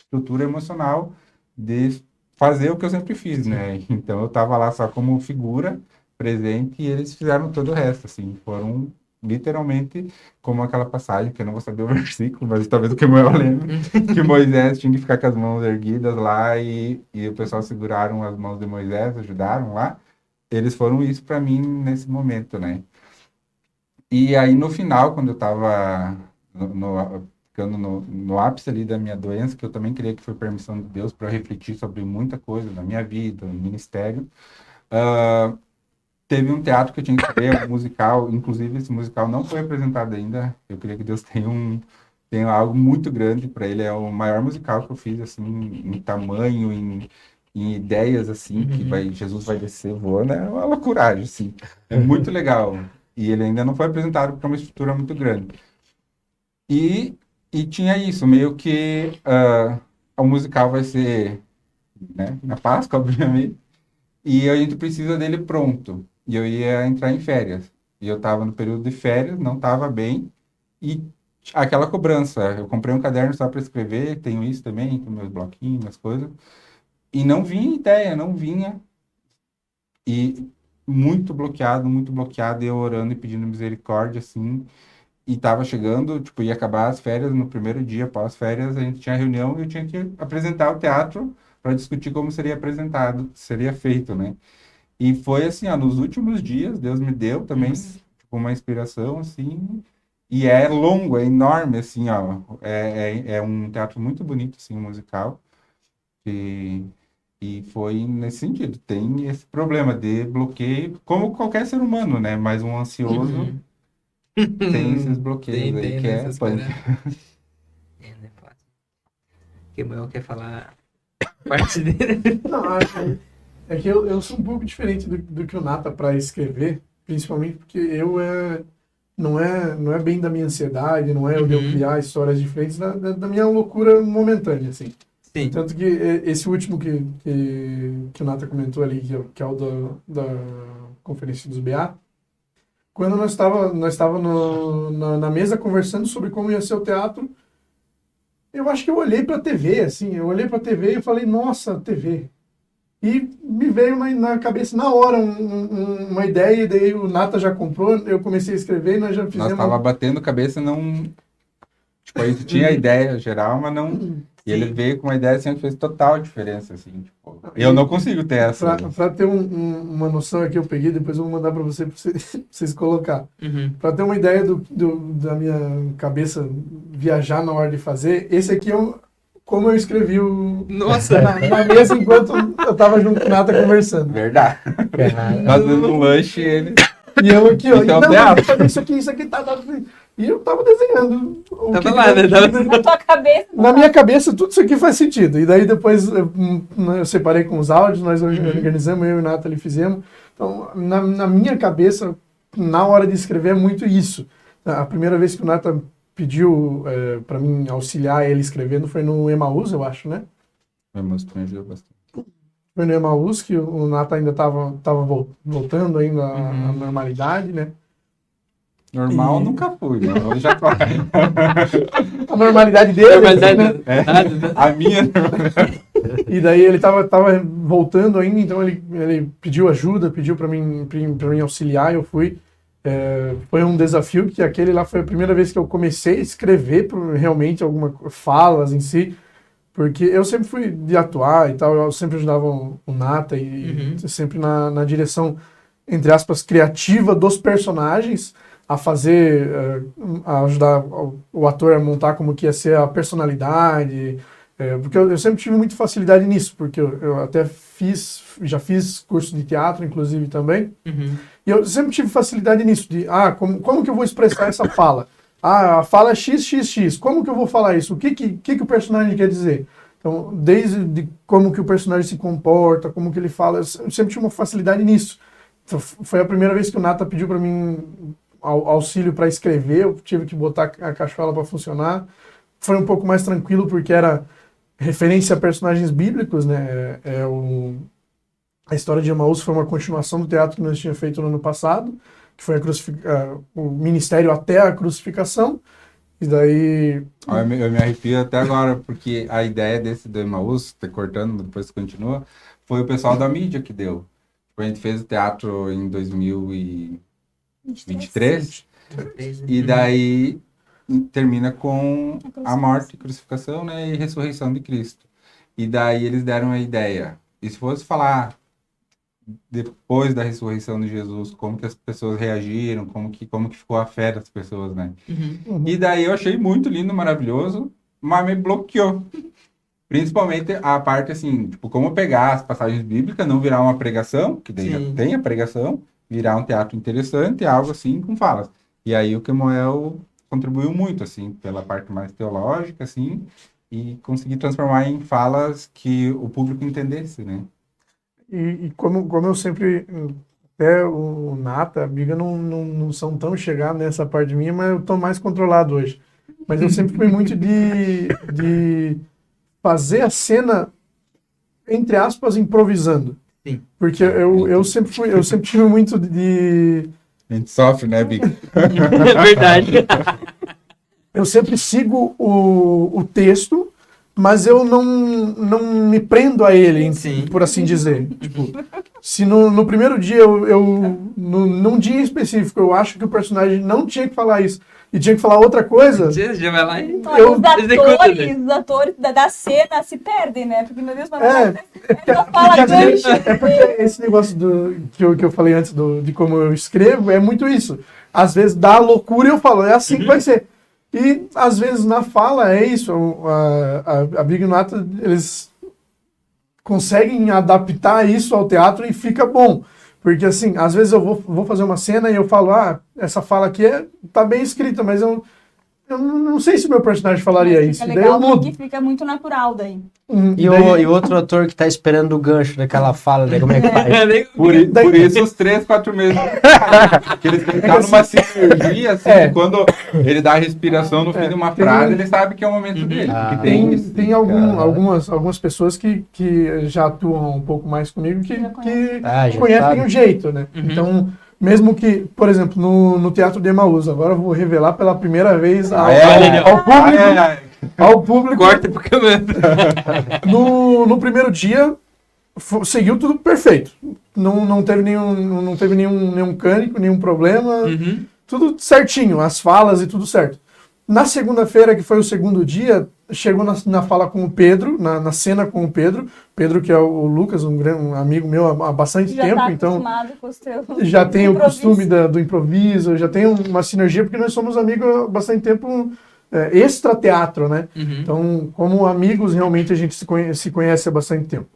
estrutura emocional de fazer o que eu sempre fiz, né? Então eu tava lá só como figura presente e eles fizeram todo o resto, assim, foram literalmente como aquela passagem, que eu não vou saber o versículo, mas talvez o que eu lembro, que Moisés tinha que ficar com as mãos erguidas lá e o pessoal seguraram as mãos de Moisés, ajudaram lá. Eles foram isso para mim nesse momento, né? E aí no final, quando eu tava ficando no ápice ali da minha doença, que eu também creio que foi permissão de Deus para refletir sobre muita coisa na minha vida, no ministério, ah, teve um teatro que eu tinha que ver, um musical, inclusive esse musical não foi apresentado ainda. Eu creio que Deus tem algo muito grande para ele, é o maior musical que eu fiz, assim, em tamanho, em ideias, assim, que Jesus vai descer voando, é uma loucuragem, assim. É muito legal. E ele ainda não foi apresentado porque é uma estrutura muito grande. E, e tinha isso, meio que o musical vai ser, né, na Páscoa, obviamente, e a gente precisa dele pronto. E eu ia entrar em férias. E eu estava no período de férias, não estava bem, e aquela cobrança. Eu comprei um caderno só para escrever, tenho isso também, com meus bloquinhos, minhas coisas. E não vinha ideia, não vinha. E muito bloqueado, eu orando e pedindo misericórdia, assim. E tava chegando, tipo, ia acabar as férias, no primeiro dia após férias, a gente tinha reunião e eu tinha que apresentar o teatro para discutir como seria apresentado, seria feito, né? E foi assim, ó, nos últimos dias, Deus me deu também, tipo, uma inspiração, assim, e é longo, é enorme, assim, ó, é um teatro muito bonito, assim, um musical, e, e foi nesse sentido, tem esse problema de bloqueio, como qualquer ser humano, né? Mas um ansioso tem esses bloqueios aí, que é punk. É, não é fácil. Porque o meu quer falar parte dele. Não, é que eu sou um pouco diferente do que o Nata para escrever, principalmente porque não é bem da minha ansiedade, não é o de eu criar histórias diferentes, da minha loucura momentânea, assim. Sim. Tanto que esse último que o Nata comentou ali, que é o da Conferência dos BA, quando nós estava na mesa conversando sobre como ia ser o teatro, eu acho que eu olhei para a TV, assim, eu olhei para a TV e falei, nossa, TV. E me veio na cabeça, na hora, uma ideia, e daí o Nata já comprou, eu comecei a escrever e nós já Nós fizemos... tava batendo cabeça, não... Tipo, a gente tinha a ideia geral, mas não... E ele veio com uma ideia, assim, que fez total diferença, assim, tipo... Eu não consigo ter essa... Para ter uma noção aqui, eu peguei, depois eu vou mandar para vocês colocar. Para ter uma ideia da minha cabeça viajar na hora de fazer, esse aqui é como eu escrevi Nossa! na mesa enquanto eu tava junto com o Nata conversando. Verdade. Nós dando um lanche e ele... E eu aqui, ó, Então, não, teatro. fazer isso aqui, tá. E eu tava desenhando. Tava lá, né? Na tua cabeça. Na minha cabeça, tudo isso aqui faz sentido. E daí depois eu separei com os áudios, nós organizamos, eu e o Nathalie fizemos. Então, na minha cabeça, na hora de escrever, é muito isso. A primeira vez que o Nata pediu para mim auxiliar ele escrevendo foi no Emaús, eu acho, né? Mas tu me ajudou bastante. Foi no Emaús que o Nata ainda estava voltando ainda à normalidade, né? Normal nunca fui, né? Eu já tô... A normalidade dele. Né? A minha... E daí ele tava voltando ainda, então ele pediu ajuda, pediu para mim auxiliar, eu fui. Foi um desafio, que aquele lá foi a primeira vez que eu comecei a escrever realmente algumas falas em si, porque eu sempre fui de atuar e tal, eu sempre ajudava o Nata e sempre na direção, entre aspas, criativa dos personagens, a fazer, a ajudar o ator a montar como que ia ser a personalidade, porque eu sempre tive muita facilidade nisso, porque eu até já fiz curso de teatro, inclusive, também, e eu sempre tive facilidade nisso, de, como que eu vou expressar essa fala? A fala é XXX, como que eu vou falar isso? O que o personagem quer dizer? Então, desde como que o personagem se comporta, como que ele fala, eu sempre tive uma facilidade nisso. Então, foi a primeira vez que o Nata pediu para mim auxílio para escrever, eu tive que botar a cachola para funcionar. Foi um pouco mais tranquilo, porque era referência a personagens bíblicos, né? A história de Emaús foi uma continuação do teatro que nós tínhamos feito no ano passado, que foi o ministério até a crucificação. E daí... Eu me arrepio até agora, porque a ideia desse do Emaús, cortando, depois continua, foi o pessoal da mídia que deu. A gente fez o teatro em 2023, e daí termina com a morte, crucificação, né, e ressurreição de Cristo. E daí eles deram a ideia. E se fosse falar depois da ressurreição de Jesus, como que as pessoas reagiram, como que ficou a fé das pessoas, né? E daí eu achei muito lindo, maravilhoso, mas me bloqueou. Principalmente a parte, assim, tipo, como pegar as passagens bíblicas, não virar uma pregação, que daí já tem a pregação, virar um teatro interessante, algo assim, com falas. E aí o Kemuel contribuiu muito, assim, pela parte mais teológica, assim, e conseguir transformar em falas que o público entendesse, né? E como eu sempre, até o Nata, a Biga não são tão chegados nessa parte minha, mas eu tô mais controlado hoje. Mas eu sempre fui muito de fazer a cena, entre aspas, improvisando. Sim. Porque eu sempre tive muito de... A gente sofre, né, Biga? É verdade. eu sempre sigo o texto, mas eu não me prendo a ele, Sim. por assim dizer. Tipo, se no primeiro dia, num dia específico, eu acho que o personagem não tinha que falar isso e tinha que falar outra coisa, Você já vai lá e Eu executa, né? Os atores da cena se perdem, né? Porque, meu Deus, mas porque, fala às gancho. vezes, é porque esse negócio que eu falei antes de como eu escrevo é muito isso. Às vezes dá loucura e eu falo, é assim que vai ser. E às vezes na fala é isso. A Big Nata, eles conseguem adaptar isso ao teatro e fica bom. Porque assim, às vezes eu vou fazer uma cena e eu falo, essa fala aqui tá bem escrita, mas eu não sei se o meu personagem falaria Mas isso. fica E daí eu legal mudo. porque fica muito natural daí. E o outro ator que tá esperando o gancho daquela fala, né? Como é que faz? Por isso os 3, 4 meses. Que eles têm que estar numa sinergia, assim, que quando ele dá a respiração no fim de uma frase, ele sabe que é o momento dele. Ah. Porque tem isso. Tem algumas pessoas que já atuam um pouco mais comigo que Já conhecem conhece. o jeito, né? Então, mesmo que, por exemplo, no Teatro de Emaús, agora eu vou revelar pela primeira vez ao público, Corta pro câmera. no primeiro dia, seguiu tudo perfeito. Não teve nenhum cânico, nenhum problema, tudo certinho, as falas e tudo certo. Na segunda-feira, que foi o segundo dia, chegou na fala com o Pedro, na cena com o Pedro, que é o Lucas, um amigo meu há bastante Já tempo, tá então acostumado com os teus já tem o improvisos. costume do improviso, já tem uma sinergia, porque nós somos amigos há bastante tempo, extra-teatro, né? Então, como amigos, realmente a gente se conhece há bastante tempo.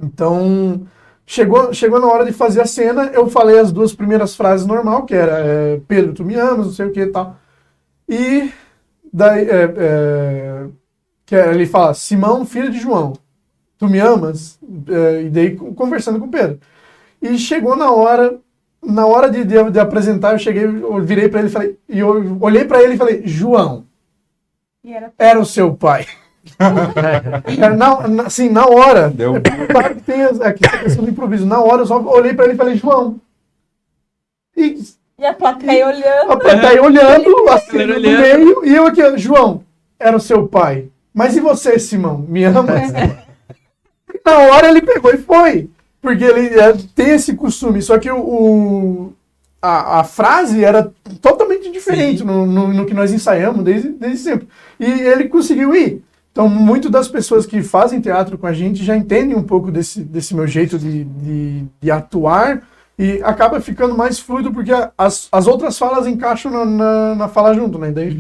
Então, chegou na hora de fazer a cena, eu falei as 2 primeiras frases normal, que era Pedro, tu me amas, não sei o que e tal. E daí que ele fala, Simão, filho de João, tu me amas? E daí conversando com o Pedro. E chegou na hora de apresentar, eu virei para ele e eu olhei para ele e falei, João, E era o seu pai. Assim, na hora. Deu. Claro que tem essa questão do improviso. Na hora eu só olhei para ele e falei, João. a plateia olhando. A plateia olhando, assim, Galera no olhando. meio, e eu aqui, João, era o seu pai. Mas e você, Simão? Me ama? Na hora ele pegou e foi. Porque ele tem esse costume. Só que a frase era totalmente diferente no que nós ensaiamos desde sempre. E ele conseguiu ir. Então, muito das pessoas que fazem teatro com a gente já entendem um pouco desse meu jeito de atuar e acaba ficando mais fluido porque as outras falas encaixam na fala junto, né? Daí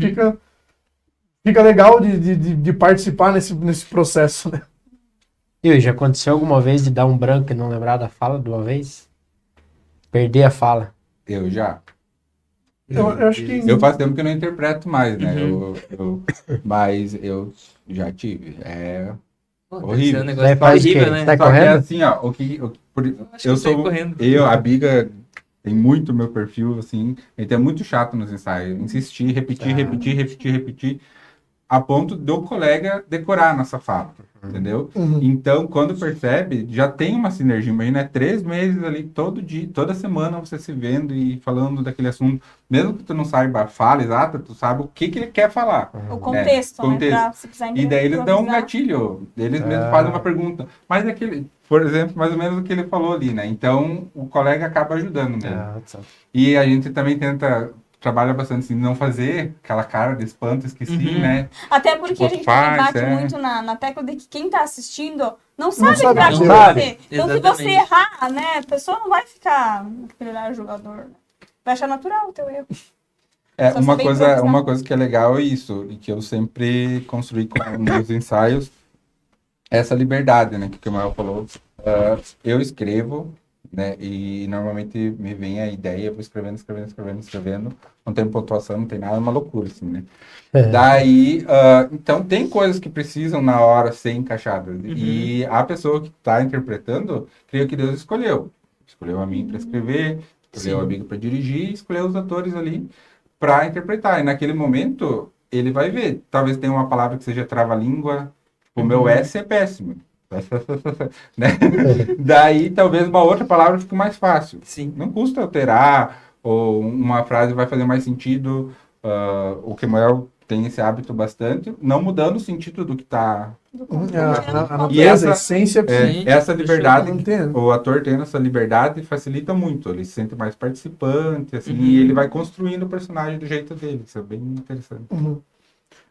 fica legal de participar nesse processo, né? E já aconteceu alguma vez de dar um branco e não lembrar da fala de uma vez? Perder a fala? Eu já. Eu acho que... Eu faço tempo que eu não interpreto mais, né? Mas eu já tive. É horrível. Um Daí negócio faz o quê? horrível, né? Sai Só que é correndo? assim, ó. Acho que eu saí correndo. A Biga tem muito meu perfil, assim. A gente é muito chato nos ensaios. Insistir, repetir. A ponto do colega decorar a nossa fala, entendeu? Então, quando percebe, já tem uma sinergia. Imagina, 3 meses ali, todo dia, toda semana você se vendo e falando daquele assunto. Mesmo que tu não saiba a fala exata, tu sabe o que ele quer falar. O contexto, né? Pra, se precisar E daí eles dão um improvisar. gatilho, eles mesmos fazem uma pergunta. Mas por exemplo, mais ou menos o que ele falou ali, né? Então, o colega acaba ajudando mesmo. E a gente também trabalha bastante assim, não fazer aquela cara de espanto, esqueci, né? Até porque Tipo, a gente faz, bate é. muito na tecla de que quem tá assistindo não sabe o que sabe, vai não acontecer. sabe. Então, se você Exatamente. errar, né, a pessoa não vai ficar aquele jogador. Né? Vai achar natural o teu erro. Só Uma saber improvisar. coisa que é legal é isso, e que eu sempre construí com meus ensaios, essa liberdade, né? Que o Mael falou. Eu escrevo, né? E normalmente me vem a ideia, eu vou escrevendo. Não tem pontuação, não tem nada, é uma loucura, assim, né? Daí, então tem coisas que precisam na hora ser encaixadas. E a pessoa que está interpretando, creio que Deus escolheu. Escolheu a mim para escrever, escolheu a amiga para dirigir, escolheu os atores ali para interpretar. E naquele momento, ele vai ver. Talvez tenha uma palavra que seja trava-língua. O meu S é péssimo. Né? Daí, talvez uma outra palavra fique mais fácil. Sim. Não custa alterar, ou uma frase vai fazer mais sentido, o Kemuel tem esse hábito bastante, não mudando o sentido do que está. A E natureza, a essa- essência. Sim, Essa liberdade, eu entendo. o ator tendo essa liberdade facilita muito, ele se sente mais participante, assim, Uhum. e ele vai construindo o personagem do jeito dele, isso é bem interessante. Uhum.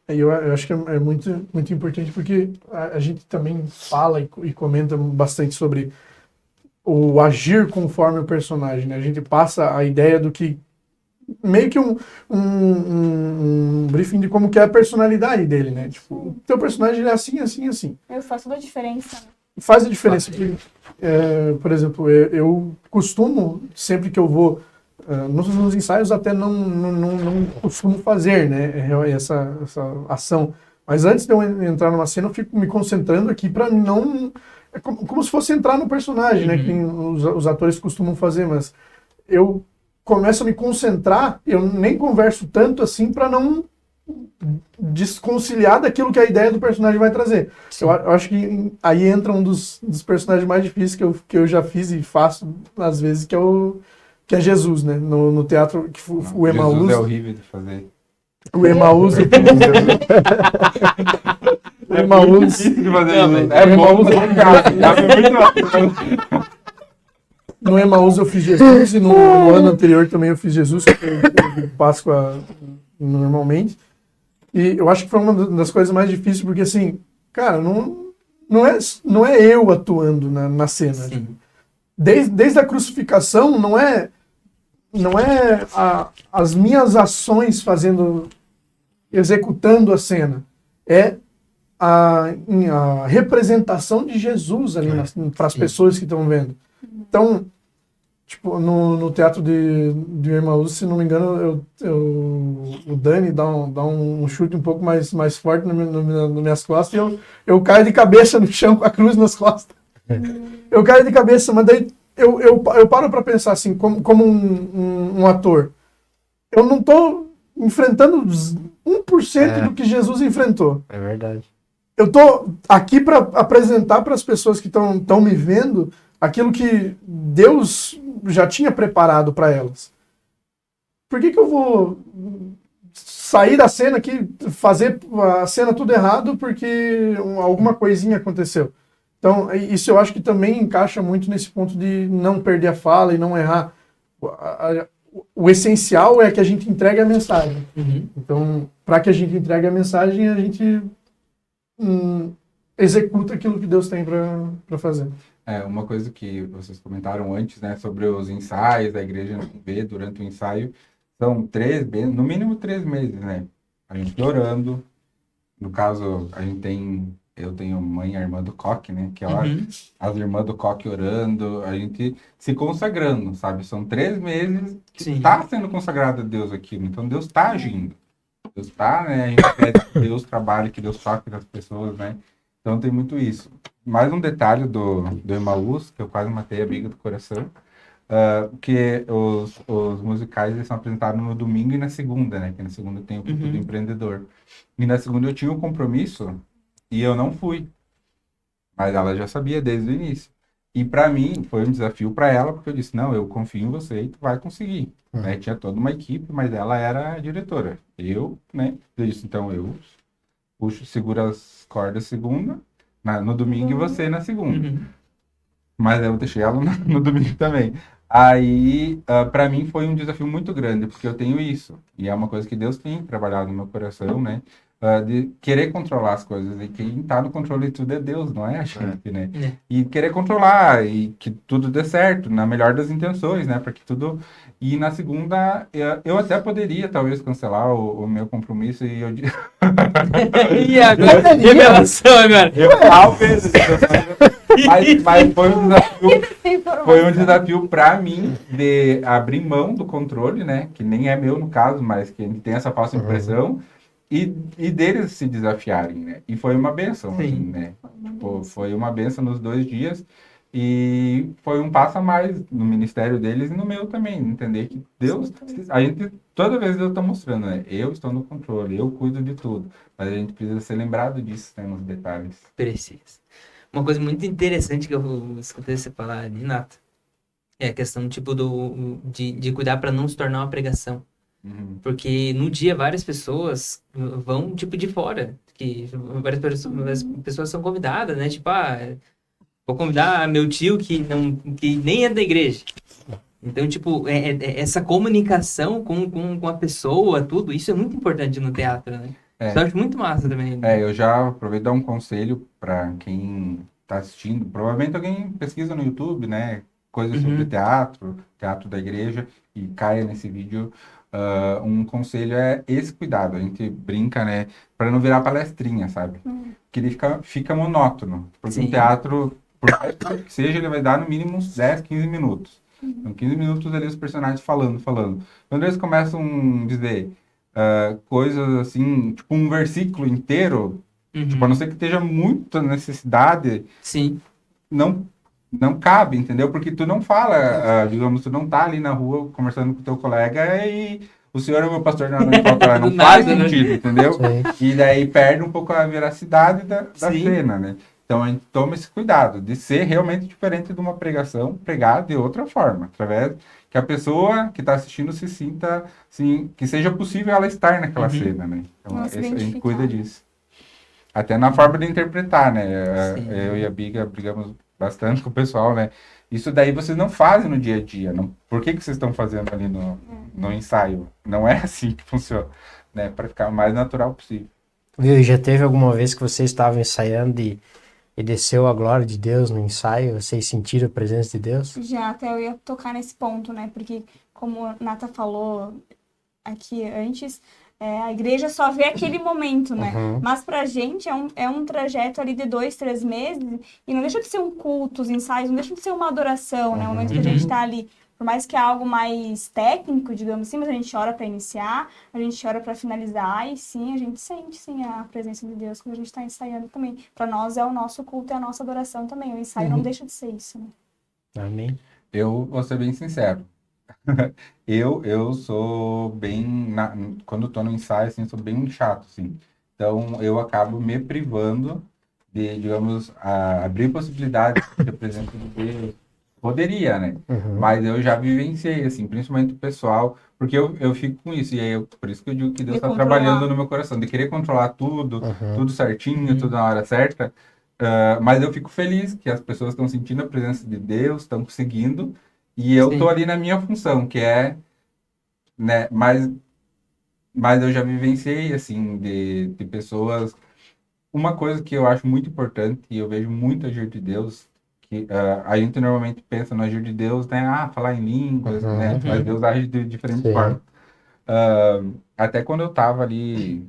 Eu acho que é muito, muito importante porque a gente também fala e comenta bastante sobre o agir conforme o personagem, né? A gente passa a ideia do que meio que um briefing de como que é a personalidade dele, né? Tipo, o teu personagem ele é assim, assim, assim. Eu faço toda a diferença, né? Faz a diferença. Porque, por exemplo, eu costumo, sempre que eu vou nos ensaios, até não costumo fazer, né, essa ação. Mas antes de eu entrar numa cena, eu fico me concentrando aqui para não. É como se fosse entrar no personagem, né, que os atores costumam fazer, mas eu começo a me concentrar, eu nem converso tanto assim para não desconciliar daquilo que a ideia do personagem vai trazer. Eu acho que aí entra um dos personagens mais difíceis que eu já fiz e faço às vezes, que é Jesus, né? No teatro, que o Emaús. Jesus é horrível de fazer. O Emaús. O Emaús. Difícil de fazer Não, isso. mas- É bom, muito No Emaús eu fiz Jesus e no ano anterior também eu fiz Jesus, que eu Páscoa normalmente. E eu acho que foi uma das coisas mais difíceis, porque assim, cara, não é eu atuando na cena. Sim. Desde a crucificação, não é as minhas ações executando a cena. É a representação de Jesus ali para as pessoas que estão vendo. Então, tipo, no teatro de Emaús, se não me engano, o Dani dá um chute um pouco mais forte nas minhas costas e eu caio de cabeça no chão com a cruz nas costas. Eu caio de cabeça, mas daí eu paro para pensar assim, como um ator. Eu não estou enfrentando 1% do que Jesus enfrentou. É verdade. Eu estou aqui para apresentar para as pessoas que estão me vendo aquilo que Deus já tinha preparado para elas. Por que eu vou sair da cena aqui, fazer a cena tudo errado porque alguma coisinha aconteceu? Então, isso eu acho que também encaixa muito nesse ponto de não perder a fala e não errar. O essencial é que a gente entregue a mensagem. Então, para que a gente entregue a mensagem, a gente executa aquilo que Deus tem para fazer. Uma coisa que vocês comentaram antes, né, sobre os ensaios, a igreja não vê durante o ensaio, são no mínimo 3 meses, né? A gente orando, no caso, eu tenho mãe e a irmã do Coque, né, que as irmãs do Coque orando, a gente se consagrando, sabe? São 3 meses que Sim. está sendo consagrado a Deus aquilo, então Deus está agindo. Deus está, né? A gente quer que Deus trabalhe, que Deus toque nas pessoas, né? Então tem muito isso. Mais um detalhe do Emaús, que eu quase matei a amiga do coração, que os musicais eles são apresentados no domingo e na segunda, né? Que na segunda tem o culto do empreendedor. E na segunda eu tinha um compromisso e eu não fui. Mas ela já sabia desde o início. E para mim foi um desafio para ela, porque eu disse, não, eu confio em você e tu vai conseguir. Né? Tinha toda uma equipe, mas ela era a diretora. Eu disse, então eu seguro as cordas segunda, no domingo e você na segunda. Mas eu deixei ela no domingo também. Aí, para mim foi um desafio muito grande, porque eu tenho isso. E é uma coisa que Deus tem trabalhado no meu coração, né? De querer controlar as coisas. E quem está no controle de tudo é Deus, não é a gente, né? E querer controlar e que tudo dê certo, na melhor das intenções, né? Para que tudo... E na segunda, eu até poderia, talvez, cancelar o meu compromisso e eu... E agora? Revelação agora. Talvez. Mas foi um desafio para mim de abrir mão do controle, né? Que nem é meu no caso, mas que a gente tem essa falsa impressão. E deles se desafiarem, né? E foi uma benção, assim, né? Tipo, foi uma benção nos 2 dias. E foi um passo a mais no ministério deles e no meu também. Entender que Deus... A gente, toda vez Deus está mostrando, né? Eu estou no controle, eu cuido de tudo. Mas a gente precisa ser lembrado disso, né? Nos detalhes. Precisa. Uma coisa muito interessante que eu escutei você falar ali, Nato, é a questão, tipo, de cuidar para não se tornar uma pregação. Porque no dia várias pessoas vão, tipo, de fora. Que várias pessoas são convidadas, né? Tipo, vou convidar meu tio que nem é da igreja. Então, tipo, essa comunicação com a pessoa, tudo, isso é muito importante no teatro, né? Isso eu acho muito massa também. Né? Eu já aproveito e dar um conselho para quem está assistindo. Provavelmente alguém pesquisa no YouTube, né? Coisas sobre teatro, teatro da igreja, e caia nesse vídeo. Um conselho é esse cuidado. A gente brinca, né? Para não virar palestrinha, sabe? Que ele fica monótono. Porque um Sim. teatro, por mais que seja, ele vai dar no mínimo uns 10, 15 minutos. Então, 15 minutos ali os personagens falando. Quando eles começam a dizer coisas assim, tipo um versículo inteiro, tipo, a não ser que esteja muita necessidade, Sim. não cabe, entendeu? Porque tu não fala, digamos, tu não tá ali na rua conversando com teu colega e o senhor é o meu pastor na noite faltará. Não Do faz nada, né? sentido, entendeu? Sim. E daí perde um pouco a veracidade da Sim. cena, né? Então a gente toma esse cuidado de ser realmente diferente de uma pregação, pregar de outra forma, através que a pessoa que está assistindo se sinta, assim, que seja possível ela estar naquela cena, né? Então Não se a gente identificar. cuida disso. Até na forma de interpretar, né? Sim. Eu e a Biga brigamos bastante com o pessoal, né? Isso daí vocês não fazem no dia a dia. Não... Por que vocês estão fazendo ali no ensaio? Não é assim que funciona, né? Para ficar o mais natural possível. Viu? E já teve alguma vez que vocês estavam ensaiando e desceu a glória de Deus no ensaio? Vocês sentiram a presença de Deus? Já até eu ia tocar nesse ponto, né? Porque, como a Nata falou aqui antes, a igreja só vê aquele momento, né? Mas pra gente é um trajeto ali de 2, 3 meses e não deixa de ser um culto, os ensaios, não deixa de ser uma adoração, né? O momento que a gente tá ali, por mais que é algo mais técnico, digamos assim, mas a gente ora pra iniciar, a gente ora pra finalizar e sim, a gente sente sim a presença de Deus quando a gente tá ensaiando também. Pra nós é o nosso culto, é a nossa adoração também. O ensaio não deixa de ser isso, né? Amém. Eu vou ser bem sincero. Eu sou bem, quando estou no ensaio, assim, sou bem chato, assim. Então, eu acabo me privando de, digamos, abrir possibilidades de ter presença de Deus. Poderia, né? Mas eu já vivenciei, assim, principalmente o pessoal, porque eu fico com isso. E aí, por isso que eu digo que Deus De está controlar. trabalhando no meu coração, de querer controlar tudo, tudo certinho, tudo na hora certa. Mas eu fico feliz que as pessoas estão sentindo a presença de Deus, estão conseguindo. E eu tô Sim. ali na minha função, que é, né, mas eu já vivenciei, assim, de pessoas. Uma coisa que eu acho muito importante, e eu vejo muito agir de Deus, que a gente normalmente pensa no agir de Deus, né, falar em línguas, né, mas Deus age de diferentes Sim. formas. Até quando eu tava ali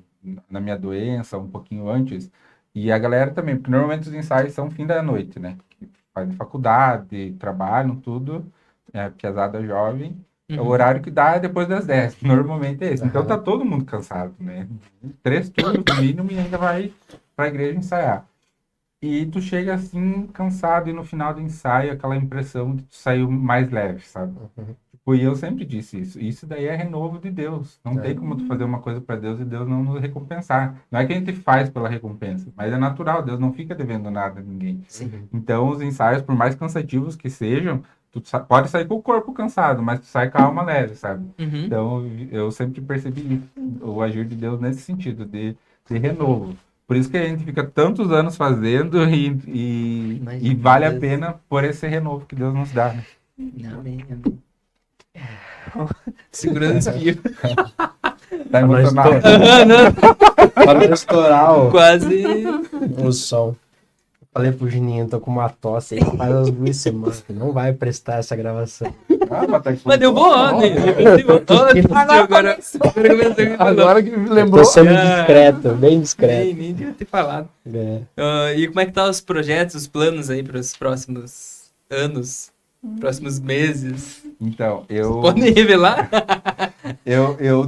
na minha doença, um pouquinho antes, e a galera também, porque normalmente os ensaios são fim da noite, né, que fazem faculdade, trabalham, tudo, pesada jovem. O horário que dá é depois das 10. Normalmente é esse. Então tá todo mundo cansado, né? 3 turnos no mínimo e ainda vai pra igreja ensaiar. E tu chega assim, cansado, e no final do ensaio, aquela impressão de tu saiu mais leve, sabe? Tipo, e eu sempre disse isso. Isso daí é renovo de Deus. Não tem como tu fazer uma coisa para Deus e Deus não nos recompensar. Não é que a gente faz pela recompensa, mas é natural. Deus não fica devendo nada a ninguém. Então, os ensaios, por mais cansativos que sejam, pode sair com o corpo cansado, mas tu sai com a alma leve, sabe? Então, eu sempre percebi isso, o agir de Deus nesse sentido, de renovo. Por isso que a gente fica tantos anos fazendo e Imagina, vale a Deus. pena por esse renovo que Deus nos dá, né? Amém, amém. Segurando os fios. Tá Pra não emocionado? Pra não estourar Quase. o som. Falei pro Juninho, tô com uma tosse aí faz umas 2 semanas que não vai prestar essa gravação. Mas deu bom, né? Agora Agora que Eu lembrou. tô sendo discreto, bem discreto. Nem devia ter falado. É. E como é que tá os projetos, os planos aí para os próximos anos, próximos meses? Então, eu Podem revelar?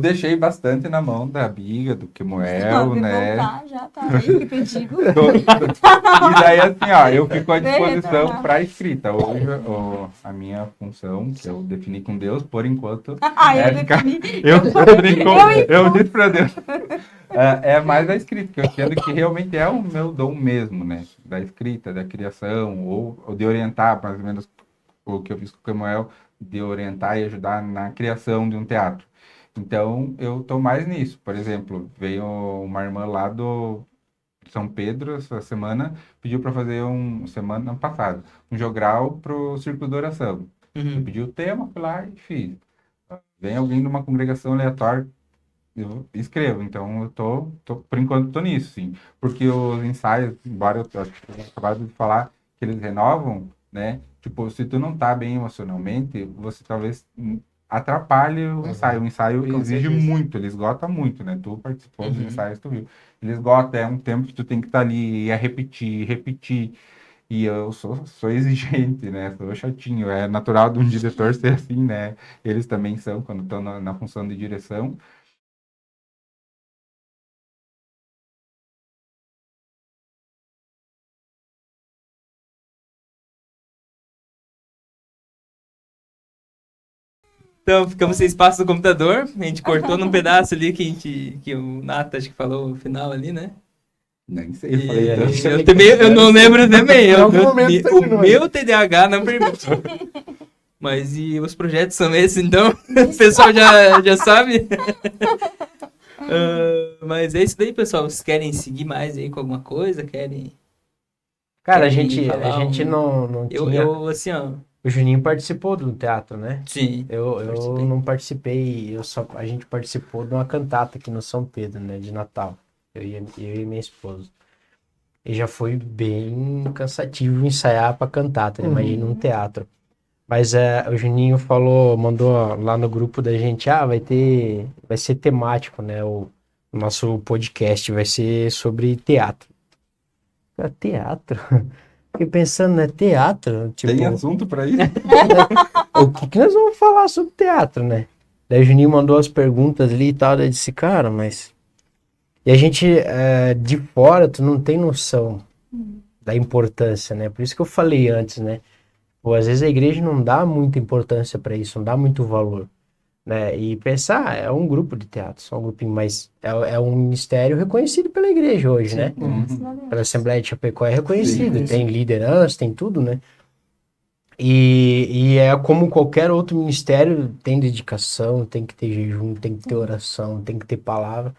deixei bastante na mão da Biga, do Kemuel, né? Já tá aí, que eu digo. E daí, assim, ó, eu fico à Beleza, disposição tá. para escrita. Hoje, a minha função, que eu defini com Deus, por enquanto, Eu ficar... defini. Eu disse para Deus. É mais a escrita, que eu entendo que realmente é o meu dom mesmo, né? Da escrita, da criação, ou de orientar, mais ou menos, o que eu fiz com o Kemuel, de orientar e ajudar na criação de um teatro. Então, eu tô mais nisso. Por exemplo, veio uma irmã lá do São Pedro essa semana, pediu para fazer semana passada, um jogral pro Círculo de Oração. Eu pedi o tema, fui lá e fiz. Vem alguém de uma congregação aleatória, eu escrevo. Então, eu por enquanto, tô nisso, sim. Porque os ensaios, embora eu acho que eu acabado de falar que eles renovam, né? Tipo, se tu não tá bem emocionalmente, você talvez atrapalhe o ensaio. O ensaio Com exige certeza. muito, ele esgota muito, né? Tu participou dos Uhum. ensaios, tu viu. Ele esgota, é um tempo que tu tem que estar ali, é repetir, repetir. E eu sou exigente, né? Sou chatinho. É natural de um diretor ser assim, né? Eles também são, quando estão na função de direção. Então, ficamos sem espaço no computador. A gente cortou num pedaço ali que o Nata acho que falou no final ali, né? Nem sei, eu falei E tanto. eu também, eu não lembro também. Em algum momento O terminou. meu TDAH não permite. Mas e os projetos são esses, então? O pessoal já sabe? Mas é isso daí, pessoal. Vocês querem seguir mais aí com alguma coisa? Querem Cara, a Querem gente falar não tinha... eu, assim, ó. O Juninho participou do teatro, né? Sim. Eu Participei. não participei, a gente participou de uma cantata aqui no São Pedro, né, de Natal, eu e minha esposa. E já foi bem cansativo ensaiar para cantata, né? Imagina um teatro. Mas o Juninho mandou lá no grupo da gente, vai ser temático, né, o nosso podcast vai ser sobre teatro. Cara, teatro? Fiquei pensando, né, teatro? Tipo, Tem assunto pra isso? o que nós vamos falar sobre teatro, né? Daí o Juninho mandou as perguntas ali e tal, daí eu disse, cara, mas... E a gente, de fora, tu não tem noção da importância, né? Por isso que eu falei antes, né? Pô, às vezes a igreja não dá muita importância para isso, não dá muito valor, né? E pensar, é um grupo de teatro, só um grupinho, mas é um ministério reconhecido pela igreja hoje, né? Pela Assembleia de Chapecó é reconhecido, Sim. tem liderança, tem tudo, né? E é como qualquer outro ministério, tem dedicação, tem que ter jejum, tem que ter oração, tem que ter palavra.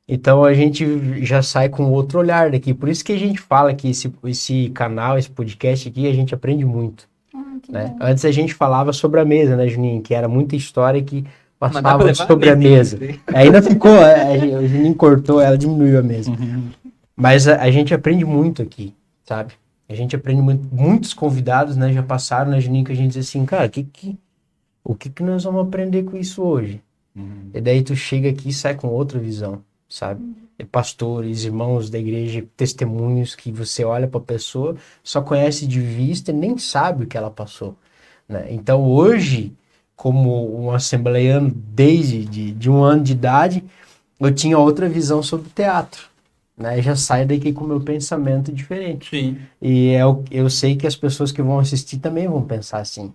Então a gente já sai com outro olhar daqui. Por isso que a gente fala que esse canal, esse podcast aqui, a gente aprende muito, Que né? bom. Antes a gente falava sobre a mesa, né, Juninho? Que era muita história que Mas dá pra passava levar sobre a mesa. mesinha, Ainda ficou, o Juninho cortou, ela diminuiu a mesa. Mas a gente aprende muito aqui, sabe? A gente aprende muito. Muitos convidados, né, já passaram, né, Juninho, que a gente diz assim, cara, o que nós vamos aprender com isso hoje? E daí tu chega aqui e sai com outra visão, sabe? E pastores, irmãos da igreja, testemunhos que você olha para a pessoa, só conhece de vista e nem sabe o que ela passou, né? Então hoje, como um assembleiano desde de 1 ano de idade, eu tinha outra visão sobre o teatro, né? Já saio daqui com o meu pensamento diferente. Sim. E eu sei que as pessoas que vão assistir também vão pensar assim,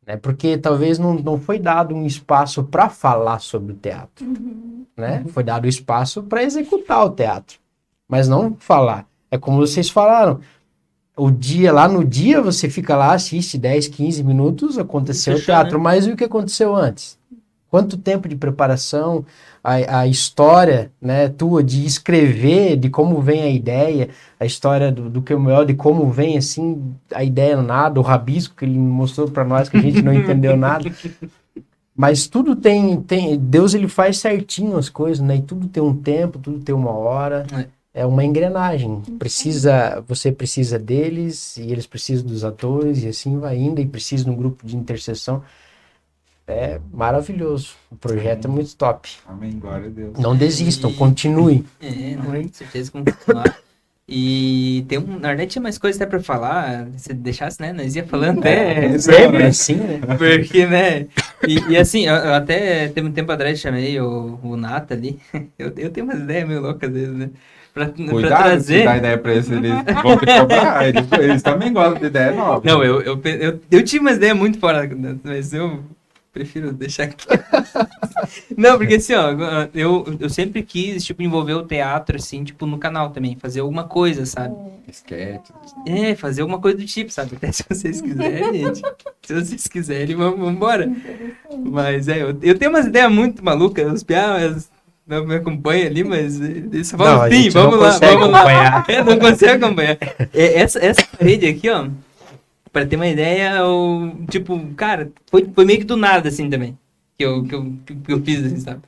né? Porque talvez não foi dado um espaço para falar sobre o teatro, né? Foi dado espaço para executar o teatro, mas não falar. É como vocês falaram, lá no dia você fica lá, assiste 10, 15 minutos, aconteceu o Fechou, teatro, né? mas e o que aconteceu antes? Quanto tempo de preparação, a história, né, tua de escrever, de como vem a ideia, a história do que é o melhor, de como vem, assim, a ideia nada, o rabisco que ele mostrou para nós, que a gente não entendeu nada. Mas tudo tem, Deus ele faz certinho as coisas, né, e tudo tem um tempo, tudo tem uma hora, é uma engrenagem. Você precisa deles, e eles precisam dos atores, e assim vai indo, e precisa de um grupo de intercessão. É maravilhoso. O projeto é muito top. Amém, glória a Deus. Não desistam, E- continue. Não, com certeza como continuar. E na verdade tinha mais coisas até pra falar. Se deixasse, né? Nós ia falando até. Sempre assim, né? Porque, né? E assim, eu até teve um tempo atrás chamei o Nata ali. Eu tenho umas ideias meio loucas às vezes, né? Pra Cuidado trazer. se dá ideia pra eles vão te cobrar. Eles também gostam de ideia nova. Não, eu tinha umas ideias muito fora, mas eu prefiro deixar aqui. Não, porque assim, ó, eu sempre quis, tipo, envolver o teatro, assim, tipo, no canal também, fazer alguma coisa, sabe? Esquete. Fazer alguma coisa do tipo, sabe? Até se vocês quiserem, gente. Se vocês quiserem, vamos embora. Mas eu tenho umas ideias muito malucas, os piadas não me acompanham ali, mas eles só falam, Não, a sim, gente vamos não lá, consegue vamos lá. acompanhar. Não consigo acompanhar. Essa parede aqui, ó, pra ter uma ideia, tipo, cara, foi meio que do nada, assim, também, que eu fiz, assim, sabe?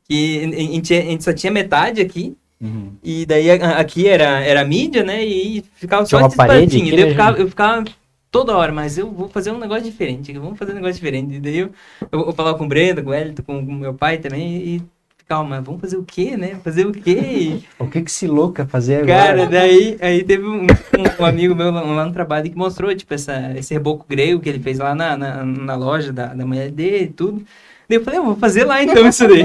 Que a gente só tinha metade aqui, Uhum. e daí aqui era a mídia, né, e ficava Tinha só uma esses parede pratinhos, aqui, daí né, eu ficava toda hora, mas eu vou fazer um negócio diferente, vamos fazer um negócio diferente, e daí eu falava com o Brenda, com o Elton, com meu pai também, e calma, vamos fazer o quê, né, fazer o quê? O que esse louco quer fazer Cara, agora? daí aí teve um amigo meu lá no trabalho que mostrou, tipo, esse reboco grego que ele fez lá na loja da mulher dele e tudo. Daí eu falei, eu vou fazer lá então isso daí.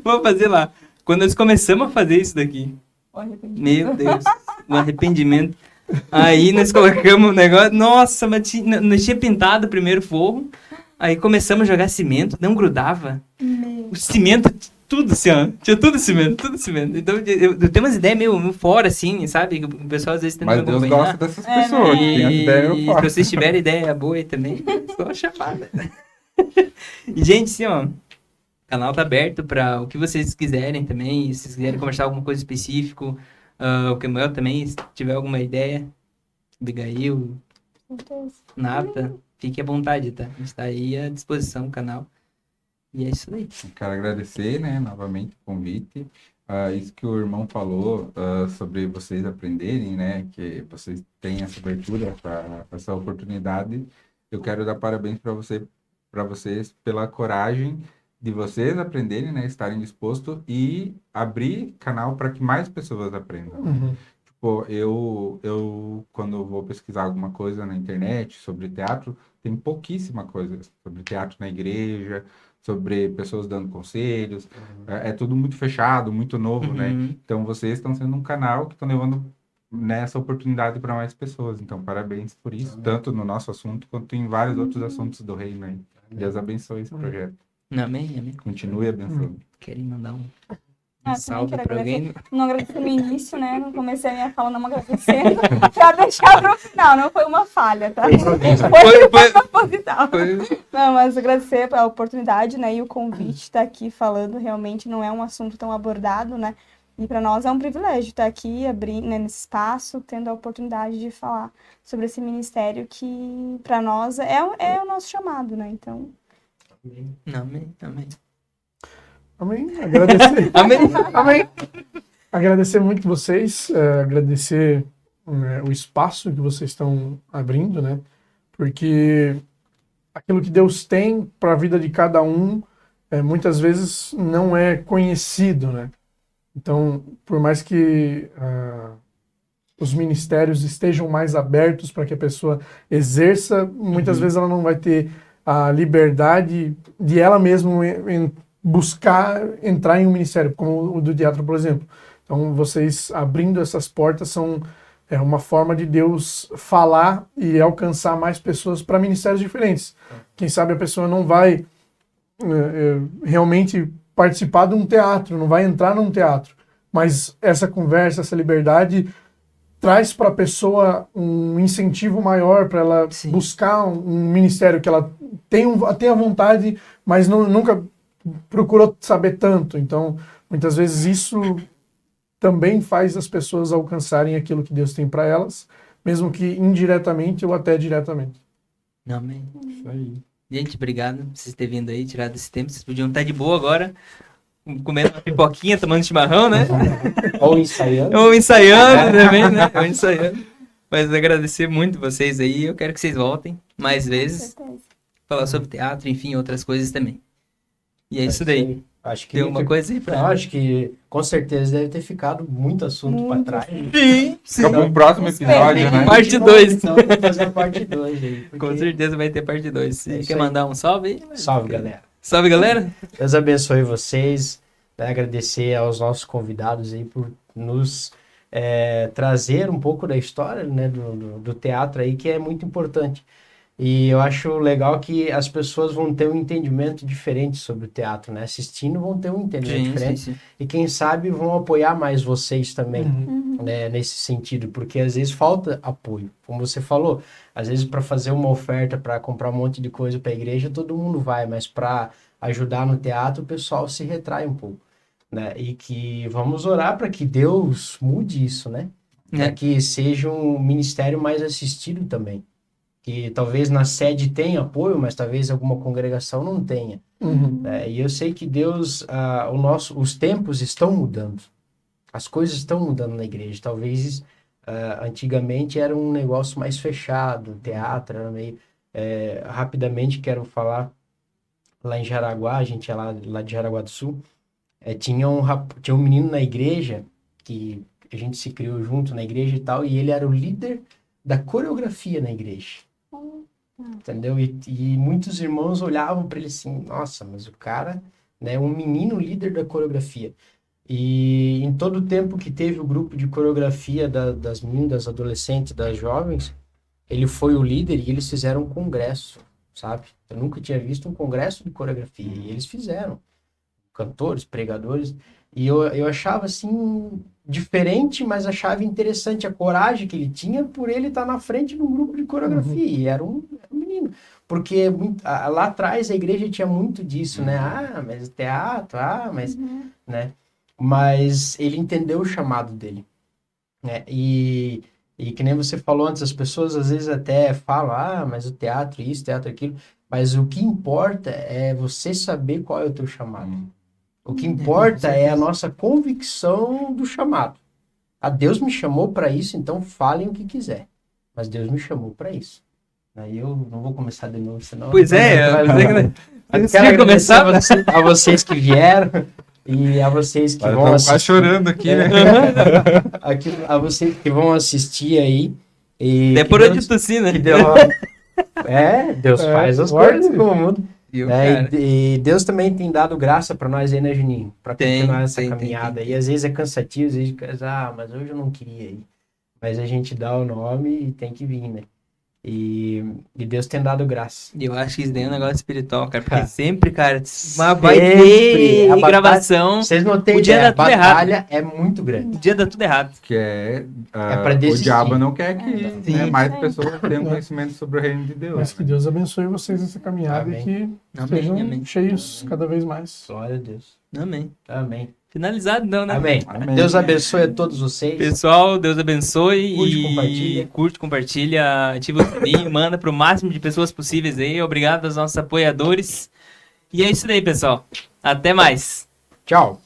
Vou fazer lá. Quando nós começamos a fazer isso daqui, meu Deus, um arrependimento. Aí nós colocamos o negócio, nossa, mas nós tinha pintado o primeiro forro, aí começamos a jogar cimento, não grudava. O cimento, tudo assim, ó. Tinha tudo cimento, tudo cimento. Então eu tenho umas ideias meio fora, assim, sabe? Que o pessoal às vezes tenta me Mas Deus acompanhar. gosta dessas pessoas. Tem as ideias meio E se fortes. vocês tiverem ideia boa aí também, só chamada. E, gente, assim, ó. O canal tá aberto para o que vocês quiserem também. Se vocês quiserem conversar alguma coisa específica, o Kemuel também, se tiver alguma ideia, Abigail, Nata, fique à vontade, tá? Está aí à disposição o canal. E é isso aí. Quero agradecer, né, novamente o convite. Isso que o irmão falou sobre vocês aprenderem, né, que vocês têm essa abertura, essa oportunidade. Eu quero dar parabéns para vocês pela coragem de vocês aprenderem, né, estarem dispostos e abrir canal para que mais pessoas aprendam. Uhum. Tipo, eu quando eu vou pesquisar alguma coisa na internet sobre teatro, tem pouquíssima coisa sobre teatro na igreja, sobre pessoas dando conselhos. É tudo muito fechado, muito novo, né? Uhum. Então, vocês estão sendo um canal que estão levando nessa oportunidade para mais pessoas. Então, parabéns por isso, tanto no nosso assunto quanto em vários outros assuntos do reino aí. Deus abençoe esse projeto. Amém, amém. Continue abençoando. Querem mandar um Também salve quero pra alguém? agradecer. Não agradeci no início, né? Não comecei a minha fala não agradecendo. Pra deixar pro final, não foi uma falha, tá? Foi proposital. Não, mas agradecer a oportunidade, né? E o convite de estar aqui falando. Realmente não é um assunto tão abordado, né? E para nós é um privilégio estar aqui, abrindo, né, nesse espaço, tendo a oportunidade de falar sobre esse ministério que para nós é o nosso chamado, né? Então. Amém, amém. Amém. Agradecer. Amém. Amém. Agradecer muito vocês, agradecer o espaço que vocês estão abrindo, né? Porque aquilo que Deus tem para a vida de cada um, muitas vezes não é conhecido, né? Então, por mais que os ministérios estejam mais abertos para que a pessoa exerça, muitas vezes ela não vai ter a liberdade de ela mesma buscar entrar em um ministério, como o do teatro, por exemplo. Então, vocês abrindo essas portas são uma forma de Deus falar e alcançar mais pessoas para ministérios diferentes. Quem sabe a pessoa não vai realmente participar de um teatro, não vai entrar num teatro, mas essa conversa, essa liberdade traz para a pessoa um incentivo maior para ela Sim. buscar um ministério que ela tenha vontade, mas nunca procurou saber tanto. Então, muitas vezes isso também faz as pessoas alcançarem aquilo que Deus tem para elas, mesmo que indiretamente ou até diretamente. Amém. Isso aí. Gente, obrigado por vocês terem vindo aí, tirado esse tempo. Vocês podiam estar de boa agora, comendo uma pipoquinha, tomando chimarrão, né? Ou ensaiando. Ou ensaiando também, né? Ou ensaiando. Mas agradecer muito vocês aí. Eu quero que vocês voltem mais vezes. Falar sobre teatro, enfim, outras coisas também. E é isso daí. Acho que Tem uma coisa aí pra... Não, acho que com certeza deve ter ficado muito assunto para trás. Sim, sim. Fica para um próximo episódio, né? Parte 2. Então, vamos fazer a parte 2 aí. Com porque- certeza vai ter parte 2. É Você isso quer aí. mandar um salve aí? Salve, galera. Salve, galera. Deus abençoe vocês. Né? Agradecer aos nossos convidados aí por nos trazer um pouco da história, né, do teatro aí, que é muito importante. E eu acho legal que as pessoas vão ter um entendimento diferente sobre o teatro, né? Assistindo vão ter um entendimento diferente. sim. E quem sabe vão apoiar mais vocês também, Uhum. né? Nesse sentido, porque às vezes falta apoio. Como você falou, às vezes para fazer uma oferta, para comprar um monte de coisa para a igreja, todo mundo vai, mas para ajudar no teatro, o pessoal se retrai um pouco, né? E que vamos orar para que Deus mude isso, né? Para que seja um ministério mais assistido também. Que talvez na sede tenha apoio, mas talvez alguma congregação não tenha. Uhum. E eu sei que Deus, os tempos estão mudando. As coisas estão mudando na igreja. Talvez antigamente era um negócio mais fechado, o teatro era meio... rapidamente quero falar, lá em Jaraguá, a gente é lá de Jaraguá do Sul, tinha um menino na igreja, que a gente se criou junto na igreja e tal, e ele era o líder da coreografia na igreja. Entendeu? E muitos irmãos olhavam para ele assim, nossa, mas o cara, né, um menino líder da coreografia. E em todo o tempo que teve o grupo de coreografia das meninas, das adolescentes, das jovens, ele foi o líder e eles fizeram um congresso, sabe? Eu nunca tinha visto um congresso de coreografia, e eles fizeram. Cantores, pregadores, e eu achava assim diferente, mas achava interessante a coragem que ele tinha por ele estar na frente de um grupo de coreografia, e era um menino, porque lá atrás a igreja tinha muito disso, né? Mas teatro, mas, né? Mas ele entendeu o chamado dele, né? E que nem você falou antes, as pessoas às vezes até falam, mas o teatro isso, teatro aquilo, mas o que importa é você saber qual é o teu chamado. O que importa é a nossa convicção do chamado. Deus me chamou para isso, então falem o que quiser. Mas Deus me chamou para isso. Aí eu não vou começar de novo, senão... Pois é, eu quero agradecer a vocês que vieram e a vocês que vão assistir. Quase chorando aqui, né? A vocês que vão assistir aí. E até por onde tossir, né? Deus faz as coisas como mundo. E Deus também tem dado graça para nós aí, né, Juninho? Para continuar essa caminhada. E às vezes é cansativo, às vezes mas hoje eu não queria ir. Mas a gente dá o nome e tem que vir, né? E Deus tem dado graça. E eu acho que isso daí é um negócio espiritual, cara. Porque sempre, cara, sempre vai ter a gravação. Vocês não têm ideia, a batalha é muito grande. O dia dá tudo errado. Que pra o desistir. diabo não quer que mais pessoas tenham É. conhecimento sobre o reino de Deus. Mas que Deus abençoe vocês nessa caminhada e que sejam cheios cada vez mais. Glória a Deus. Amém. Finalizado não, né? Amém. Deus abençoe a todos vocês. Pessoal, Deus abençoe. Curte, compartilha, ativa o sininho, manda pro máximo de pessoas possíveis aí. Obrigado aos nossos apoiadores. E é isso daí, pessoal. Até mais. Tchau.